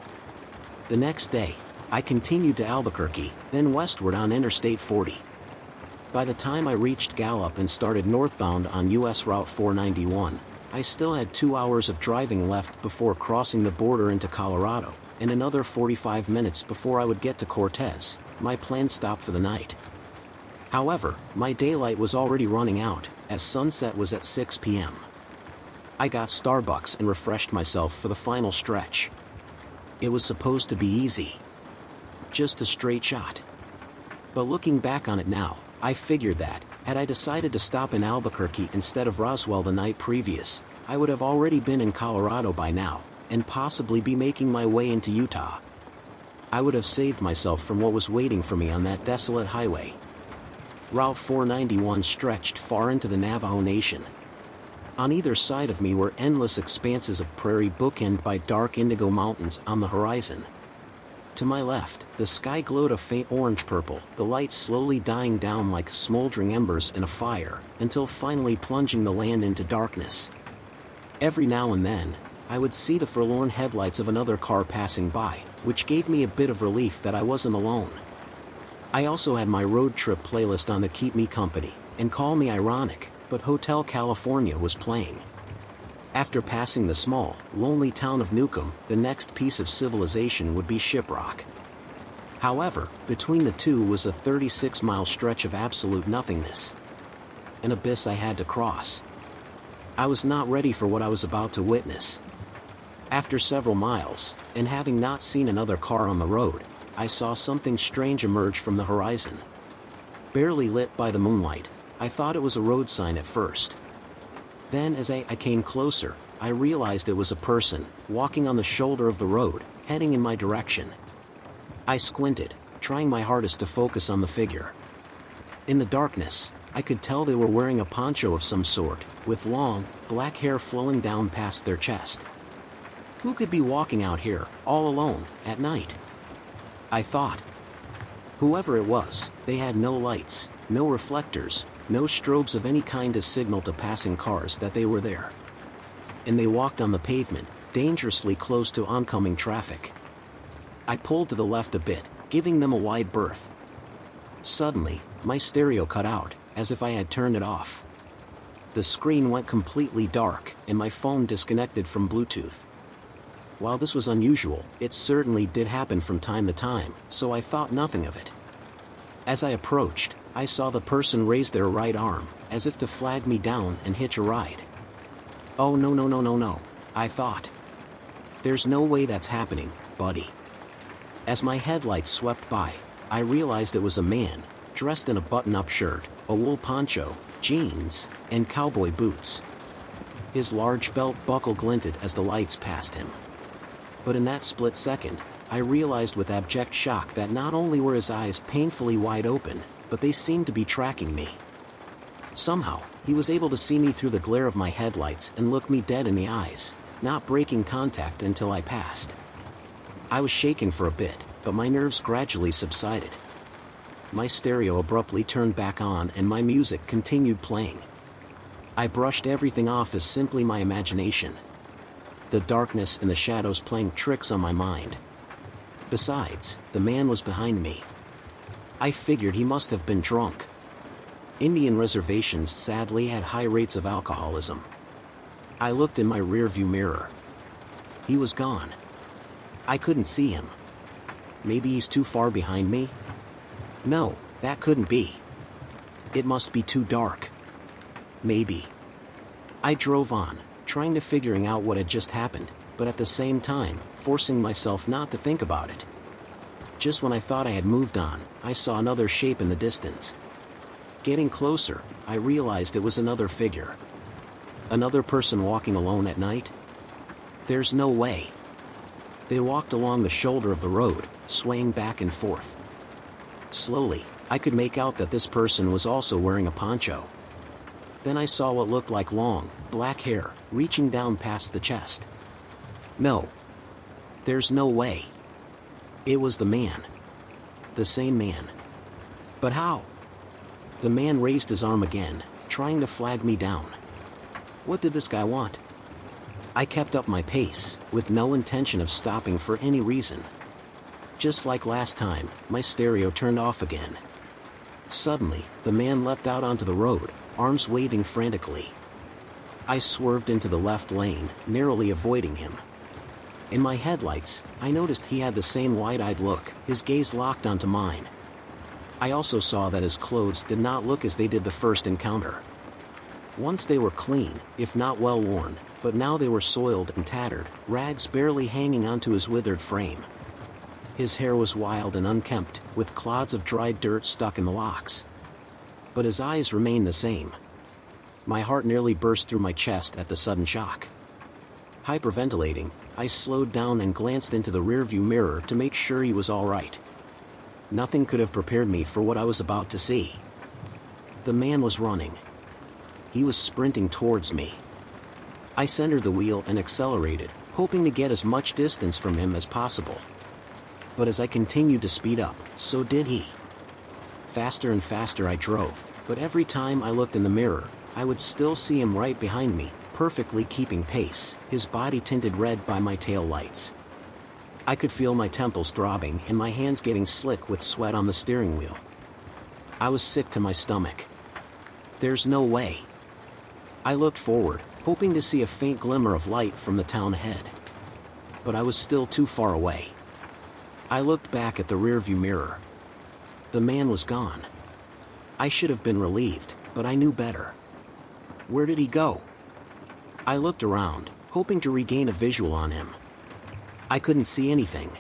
The next day, I continued to Albuquerque, then westward on Interstate 40. By the time I reached Gallup and started northbound on US Route 491, I still had 2 hours of driving left before crossing the border into Colorado, and another 45 minutes before I would get to Cortez, my planned stop for the night. However, my daylight was already running out, as sunset was at 6 p.m. I got Starbucks and refreshed myself for the final stretch. It was supposed to be easy. Just a straight shot. But looking back on it now, I figured that, had I decided to stop in Albuquerque instead of Roswell the night previous, I would have already been in Colorado by now, and possibly be making my way into Utah. I would have saved myself from what was waiting for me on that desolate highway. Route 491 stretched far into the Navajo Nation. On either side of me were endless expanses of prairie bookended by dark indigo mountains on the horizon. To my left, the sky glowed a faint orange-purple, the light slowly dying down like smoldering embers in a fire, until finally plunging the land into darkness. Every now and then, I would see the forlorn headlights of another car passing by, which gave me a bit of relief that I wasn't alone. I also had my road trip playlist on to keep me company, and call me ironic, but Hotel California was playing. After passing the small, lonely town of Newcomb, the next piece of civilization would be Shiprock. However, between the two was a 36-mile stretch of absolute nothingness. An abyss I had to cross. I was not ready for what I was about to witness. After several miles, and having not seen another car on the road, I saw something strange emerge from the horizon. Barely lit by the moonlight, I thought it was a road sign at first. Then as I came closer, I realized it was a person, walking on the shoulder of the road, heading in my direction. I squinted, trying my hardest to focus on the figure. In the darkness, I could tell they were wearing a poncho of some sort, with long, black hair flowing down past their chest. Who could be walking out here, all alone, at night? I thought. Whoever it was, they had no lights, no reflectors, no strobes of any kind to signal to passing cars that they were there. And they walked on the pavement, dangerously close to oncoming traffic. I pulled to the left a bit, giving them a wide berth. Suddenly, my stereo cut out, as if I had turned it off. The screen went completely dark, and my phone disconnected from Bluetooth. While this was unusual, it certainly did happen from time to time, so I thought nothing of it. As I approached, I saw the person raise their right arm, as if to flag me down and hitch a ride. Oh no, I thought. There's no way that's happening, buddy. As my headlights swept by, I realized it was a man, dressed in a button-up shirt, a wool poncho, jeans, and cowboy boots. His large belt buckle glinted as the lights passed him. But in that split second, I realized with abject shock that not only were his eyes painfully wide open, but they seemed to be tracking me. Somehow, he was able to see me through the glare of my headlights and look me dead in the eyes, not breaking contact until I passed. I was shaken for a bit, but my nerves gradually subsided. My stereo abruptly turned back on and my music continued playing. I brushed everything off as simply my imagination. The darkness and the shadows playing tricks on my mind. Besides, the man was behind me. I figured he must have been drunk. Indian reservations sadly had high rates of alcoholism. I looked in my rearview mirror. He was gone. I couldn't see him. Maybe he's too far behind me? No, that couldn't be. It must be too dark. Maybe. I drove on, trying to figuring out what had just happened, but at the same time, forcing myself not to think about it. Just when I thought I had moved on, I saw another shape in the distance. Getting closer, I realized it was another figure. Another person walking alone at night? There's no way. They walked along the shoulder of the road, swaying back and forth. Slowly, I could make out that this person was also wearing a poncho. Then I saw what looked like long, black hair, reaching down past the chest. No. There's no way. It was the man. The same man. But how? The man raised his arm again, trying to flag me down. What did this guy want? I kept up my pace, with no intention of stopping for any reason. Just like last time, my stereo turned off again. Suddenly, the man leapt out onto the road, arms waving frantically. I swerved into the left lane, narrowly avoiding him. In my headlights, I noticed he had the same wide-eyed look, his gaze locked onto mine. I also saw that his clothes did not look as they did the first encounter. Once they were clean, if not well worn, but now they were soiled and tattered, rags barely hanging onto his withered frame. His hair was wild and unkempt, with clods of dried dirt stuck in the locks. But his eyes remained the same. My heart nearly burst through my chest at the sudden shock. Hyperventilating, I slowed down and glanced into the rearview mirror to make sure he was all right. Nothing could have prepared me for what I was about to see. The man was running. He was sprinting towards me. I centered the wheel and accelerated, hoping to get as much distance from him as possible. But as I continued to speed up, so did he. Faster and faster I drove, but every time I looked in the mirror, I would still see him right behind me, perfectly keeping pace, his body tinted red by my tail lights. I could feel my temples throbbing and my hands getting slick with sweat on the steering wheel. I was sick to my stomach. There's no way. I looked forward, hoping to see a faint glimmer of light from the town ahead. But I was still too far away. I looked back at the rearview mirror. The man was gone. I should have been relieved, but I knew better. Where did he go? I looked around, hoping to regain a visual on him. I couldn't see anything.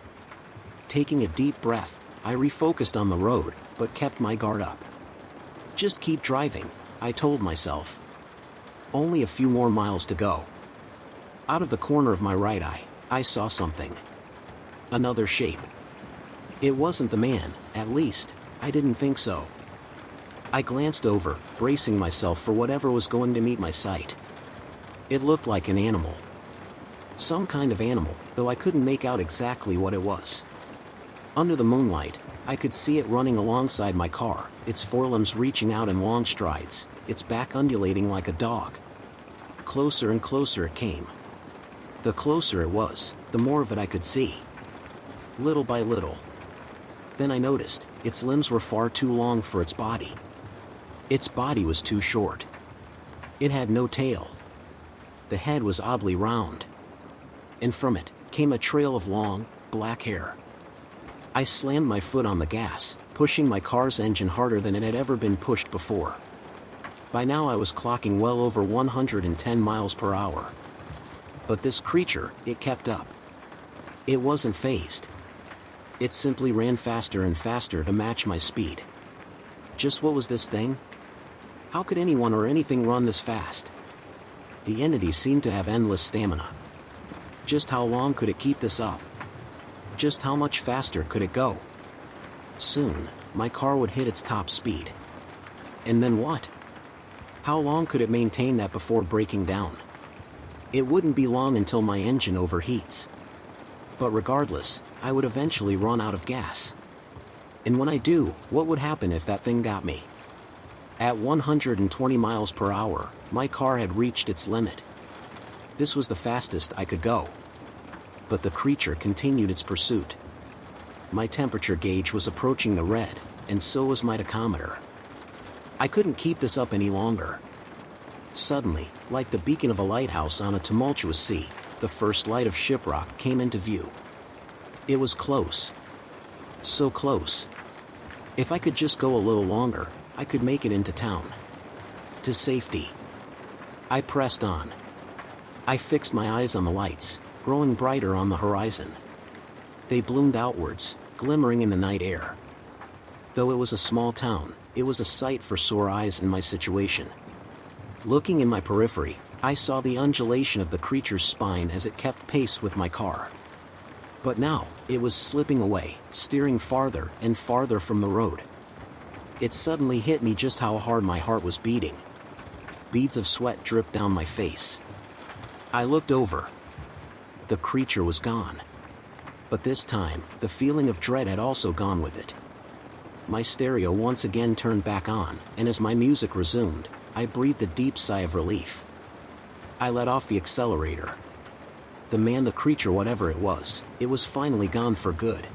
Taking a deep breath, I refocused on the road, but kept my guard up. Just keep driving, I told myself. Only a few more miles to go. Out of the corner of my right eye, I saw something. Another shape. It wasn't the man, at least, I didn't think so. I glanced over, bracing myself for whatever was going to meet my sight. It looked like an animal. Some kind of animal, though I couldn't make out exactly what it was. Under the moonlight, I could see it running alongside my car, its forelimbs reaching out in long strides, its back undulating like a dog. Closer and closer it came. The closer it was, the more of it I could see. Little by little. Then I noticed, its limbs were far too long for its body. Its body was too short. It had no tail. The head was oddly round. And from it, came a trail of long, black hair. I slammed my foot on the gas, pushing my car's engine harder than it had ever been pushed before. By now I was clocking well over 110 miles per hour. But this creature, it kept up. It wasn't fazed. It simply ran faster and faster to match my speed. Just what was this thing? How could anyone or anything run this fast? The entity seemed to have endless stamina. Just how long could it keep this up? Just how much faster could it go? Soon, my car would hit its top speed. And then what? How long could it maintain that before breaking down? It wouldn't be long until my engine overheats. But regardless, I would eventually run out of gas. And when I do, what would happen if that thing got me? At 120 miles per hour, my car had reached its limit. This was the fastest I could go. But the creature continued its pursuit. My temperature gauge was approaching the red, and so was my tachometer. I couldn't keep this up any longer. Suddenly, like the beacon of a lighthouse on a tumultuous sea, the first light of Shiprock came into view. It was close. So close. If I could just go a little longer, I could make it into town. To safety. I pressed on. I fixed my eyes on the lights, growing brighter on the horizon. They bloomed outwards, glimmering in the night air. Though it was a small town, it was a sight for sore eyes in my situation. Looking in my periphery, I saw the undulation of the creature's spine as it kept pace with my car. But now, it was slipping away, steering farther and farther from the road. It suddenly hit me just how hard my heart was beating. Beads of sweat dripped down my face. I looked over. The creature was gone. But this time, the feeling of dread had also gone with it. My stereo once again turned back on, and as my music resumed, I breathed a deep sigh of relief. I let off the accelerator. The man, the creature, whatever it was finally gone for good.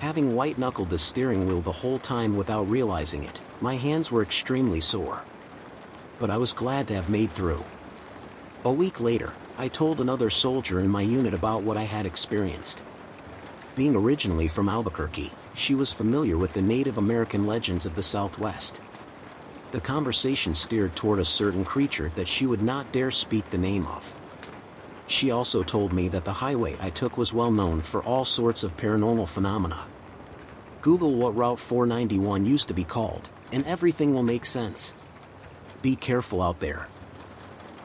Having white-knuckled the steering wheel the whole time without realizing it, my hands were extremely sore. But I was glad to have made through. A week later, I told another soldier in my unit about what I had experienced. Being originally from Albuquerque, she was familiar with the Native American legends of the Southwest. The conversation steered toward a certain creature that she would not dare speak the name of. She also told me that the highway I took was well known for all sorts of paranormal phenomena. Google what Route 491 used to be called, and everything will make sense. Be careful out there.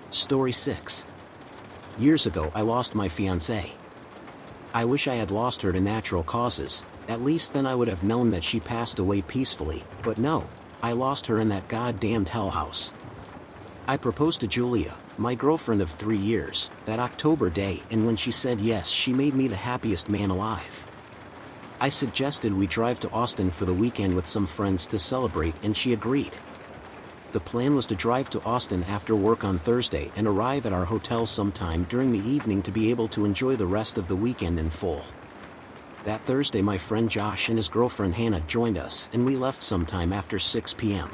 Story 6. Years ago I lost my fiancée. I wish I had lost her to natural causes, at least then I would have known that she passed away peacefully, but no, I lost her in that goddamned hell house. I proposed to Julia, my girlfriend of 3 years, that October day, and when she said yes, she made me the happiest man alive. I suggested we drive to Austin for the weekend with some friends to celebrate, and she agreed. The plan was to drive to Austin after work on Thursday and arrive at our hotel sometime during the evening to be able to enjoy the rest of the weekend in full. That Thursday my friend Josh and his girlfriend Hannah joined us, and we left sometime after 6 p.m.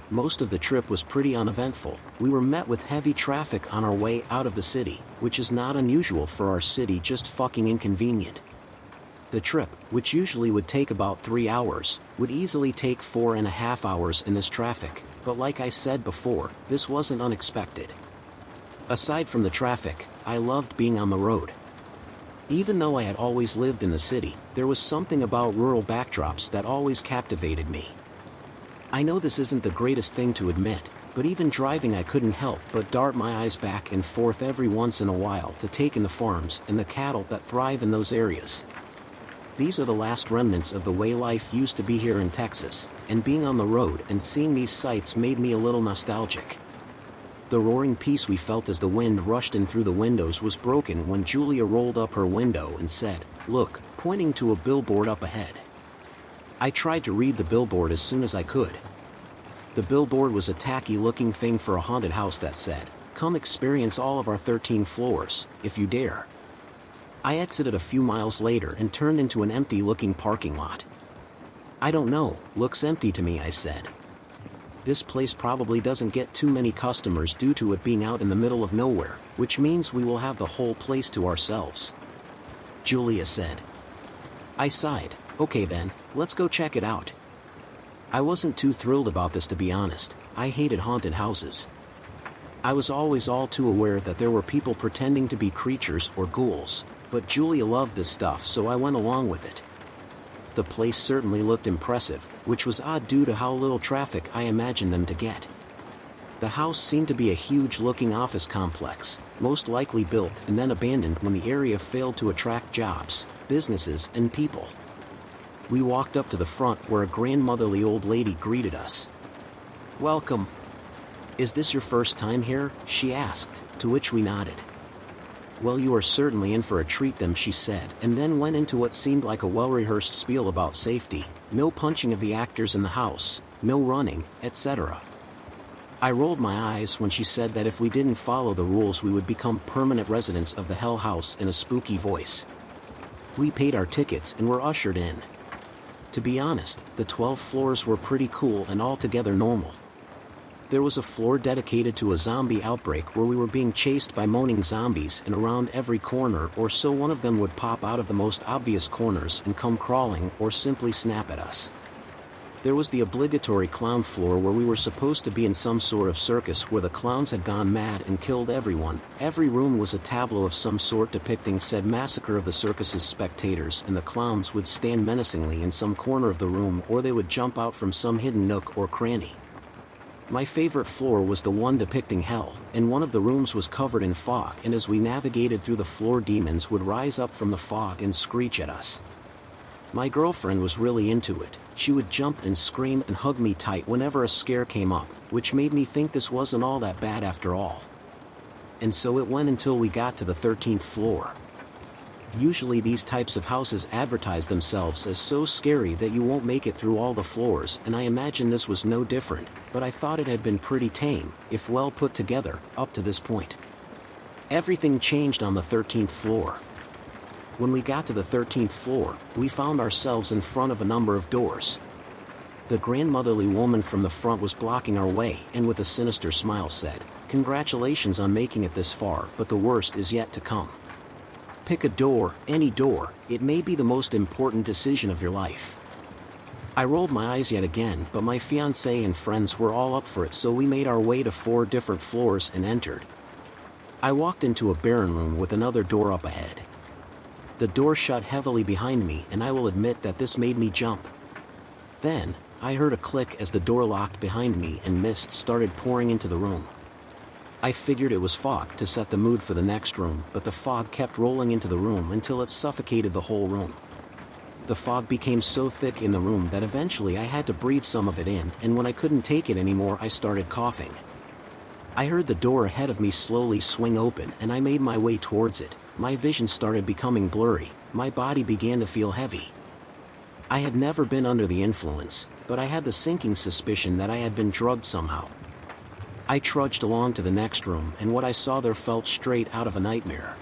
Most of the trip was pretty uneventful. We were met with heavy traffic on our way out of the city, which is not unusual for our city, just fucking inconvenient. The trip, which usually would take about 3 hours, would easily take 4.5 hours in this traffic, but like I said before, this wasn't unexpected. Aside from the traffic, I loved being on the road. Even though I had always lived in the city, there was something about rural backdrops that always captivated me. I know this isn't the greatest thing to admit, but even driving I couldn't help but dart my eyes back and forth every once in a while to take in the farms and the cattle that thrive in those areas. These are the last remnants of the way life used to be here in Texas, and being on the road and seeing these sights made me a little nostalgic. The roaring peace we felt as the wind rushed in through the windows was broken when Julia rolled up her window and said, "Look," pointing to a billboard up ahead. I tried to read the billboard as soon as I could. The billboard was a tacky-looking thing for a haunted house that said, "Come experience all of our 13 floors, if you dare." I exited a few miles later and turned into an empty-looking parking lot. "I don't know, looks empty to me," I said. "This place probably doesn't get too many customers due to it being out in the middle of nowhere, which means we will have the whole place to ourselves," Julia said. I sighed. "Okay then, let's go check it out." I wasn't too thrilled about this, to be honest. I hated haunted houses. I was always all too aware that there were people pretending to be creatures or ghouls, but Julia loved this stuff, so I went along with it. The place certainly looked impressive, which was odd due to how little traffic I imagined them to get. The house seemed to be a huge-looking office complex, most likely built and then abandoned when the area failed to attract jobs, businesses, and people. We walked up to the front where a grandmotherly old lady greeted us. "Welcome. Is this your first time here?" she asked, to which we nodded. "Well, you are certainly in for a treat," she said, and then went into what seemed like a well-rehearsed spiel about safety, no punching of the actors in the house, no running, etc. I rolled my eyes when she said that if we didn't follow the rules we would become permanent residents of the Hell House in a spooky voice. We paid our tickets and were ushered in. To be honest, the 12 floors were pretty cool and altogether normal. There was a floor dedicated to a zombie outbreak where we were being chased by moaning zombies, and around every corner or so one of them would pop out of the most obvious corners and come crawling or simply snap at us. There was the obligatory clown floor where we were supposed to be in some sort of circus where the clowns had gone mad and killed everyone. Every room was a tableau of some sort depicting said massacre of the circus's spectators, and the clowns would stand menacingly in some corner of the room, or they would jump out from some hidden nook or cranny. My favorite floor was the one depicting hell, and one of the rooms was covered in fog, and as we navigated through the floor, demons would rise up from the fog and screech at us. My girlfriend was really into it. She would jump and scream and hug me tight whenever a scare came up, which made me think this wasn't all that bad after all. And so it went until we got to the 13th floor. Usually these types of houses advertise themselves as so scary that you won't make it through all the floors, and I imagine this was no different, but I thought it had been pretty tame, if well put together, up to this point. Everything changed on the 13th floor. When we got to the 13th floor, we found ourselves in front of a number of doors. The grandmotherly woman from the front was blocking our way and with a sinister smile said, "Congratulations on making it this far, but the worst is yet to come. Pick a door, any door, it may be the most important decision of your life." I rolled my eyes yet again, but my fiancé and friends were all up for it, so we made our way to 4 different floors and entered. I walked into a barren room with another door up ahead. The door shut heavily behind me, and I will admit that this made me jump. Then, I heard a click as the door locked behind me and mist started pouring into the room. I figured it was fog to set the mood for the next room, but the fog kept rolling into the room until it suffocated the whole room. The fog became so thick in the room that eventually I had to breathe some of it in, and when I couldn't take it anymore, I started coughing. I heard the door ahead of me slowly swing open, and I made my way towards it. My vision started becoming blurry, my body began to feel heavy. I had never been under the influence, but I had the sinking suspicion that I had been drugged somehow. I trudged along to the next room, and what I saw there felt straight out of a nightmare.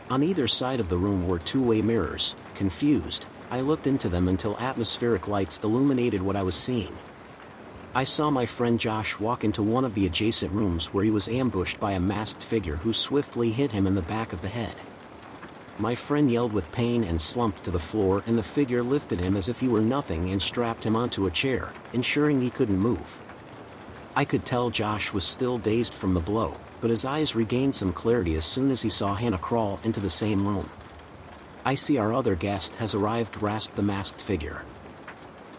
On either side of the room were two-way mirrors. Confused, I looked into them until atmospheric lights illuminated what I was seeing. I saw my friend Josh walk into one of the adjacent rooms where he was ambushed by a masked figure who swiftly hit him in the back of the head. My friend yelled with pain and slumped to the floor, and the figure lifted him as if he were nothing and strapped him onto a chair, ensuring he couldn't move. I could tell Josh was still dazed from the blow, but his eyes regained some clarity as soon as he saw Hannah crawl into the same room. "I see our other guest has arrived," rasped the masked figure.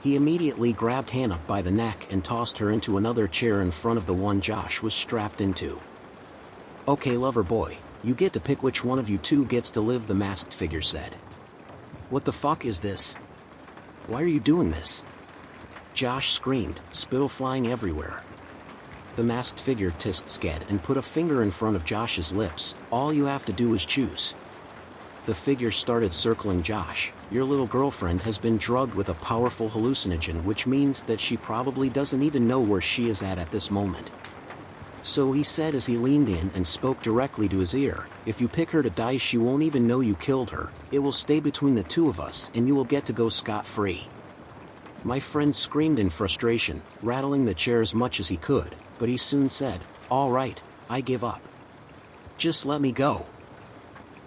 He immediately grabbed Hannah by the neck and tossed her into another chair in front of the one Josh was strapped into. "Okay, lover boy, you get to pick which one of you two gets to live," the masked figure said. "What the fuck is this? Why are you doing this?" Josh screamed, spittle flying everywhere. The masked figure tissed sked and put a finger in front of Josh's lips. "All you have to do is choose." The figure started circling Josh. "Your little girlfriend has been drugged with a powerful hallucinogen, which means that she probably doesn't even know where she is at this moment." "So," he said as he leaned in and spoke directly to his ear, "if you pick her to die, she won't even know you killed her. It will stay between the two of us, and you will get to go scot-free." My friend screamed in frustration, rattling the chair as much as he could, but he soon said, "All right, I give up. Just let me go."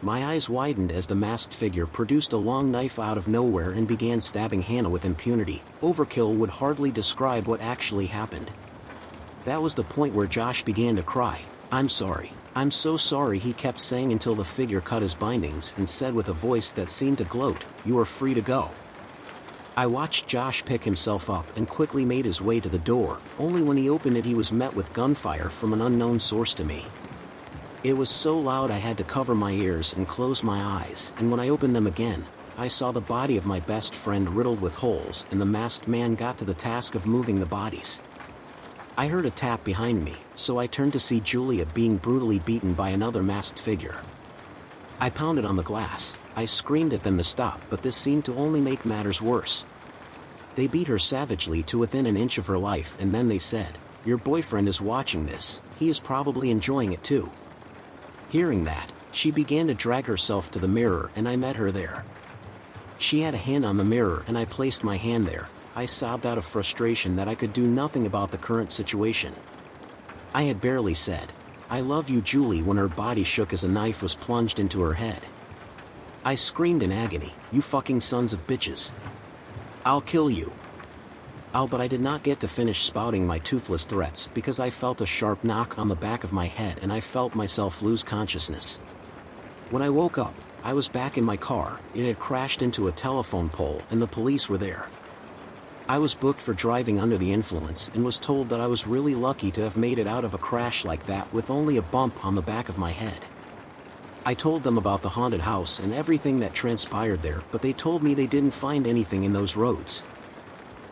My eyes widened as the masked figure produced a long knife out of nowhere and began stabbing Hannah with impunity. Overkill would hardly describe what actually happened. That was the point where Josh began to cry. "I'm sorry. I'm so sorry," he kept saying until the figure cut his bindings and said with a voice that seemed to gloat, "You are free to go." I watched Josh pick himself up and quickly made his way to the door. Only when he opened it he was met with gunfire from an unknown source to me. It was so loud I had to cover my ears and close my eyes, and when I opened them again, I saw the body of my best friend riddled with holes, and the masked man got to the task of moving the bodies. I heard a tap behind me, so I turned to see Julia being brutally beaten by another masked figure. I pounded on the glass. I screamed at them to stop, but this seemed to only make matters worse. They beat her savagely to within an inch of her life, and then they said, "Your boyfriend is watching this. He is probably enjoying it too." Hearing that, she began to drag herself to the mirror, and I met her there. She had a hand on the mirror, and I placed my hand there. I sobbed out of frustration that I could do nothing about the current situation. I had barely said, "I love you, Julie," when her body shook as a knife was plunged into her head. I screamed in agony, "You fucking sons of bitches. I'll kill you." But I did not get to finish spouting my toothless threats because I felt a sharp knock on the back of my head and I felt myself lose consciousness. When I woke up, I was back in my car. It had crashed into a telephone pole and the police were there. I was booked for driving under the influence and was told that I was really lucky to have made it out of a crash like that with only a bump on the back of my head. I told them about the haunted house and everything that transpired there, but they told me they didn't find anything in those roads.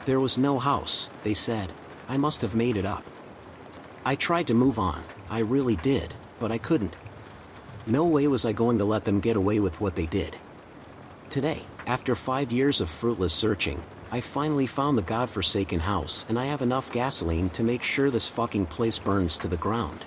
There was no house, they said. I must have made it up. I tried to move on, I really did, but I couldn't. No way was I going to let them get away with what they did. Today, after 5 years of fruitless searching, I finally found the godforsaken house, and I have enough gasoline to make sure this fucking place burns to the ground.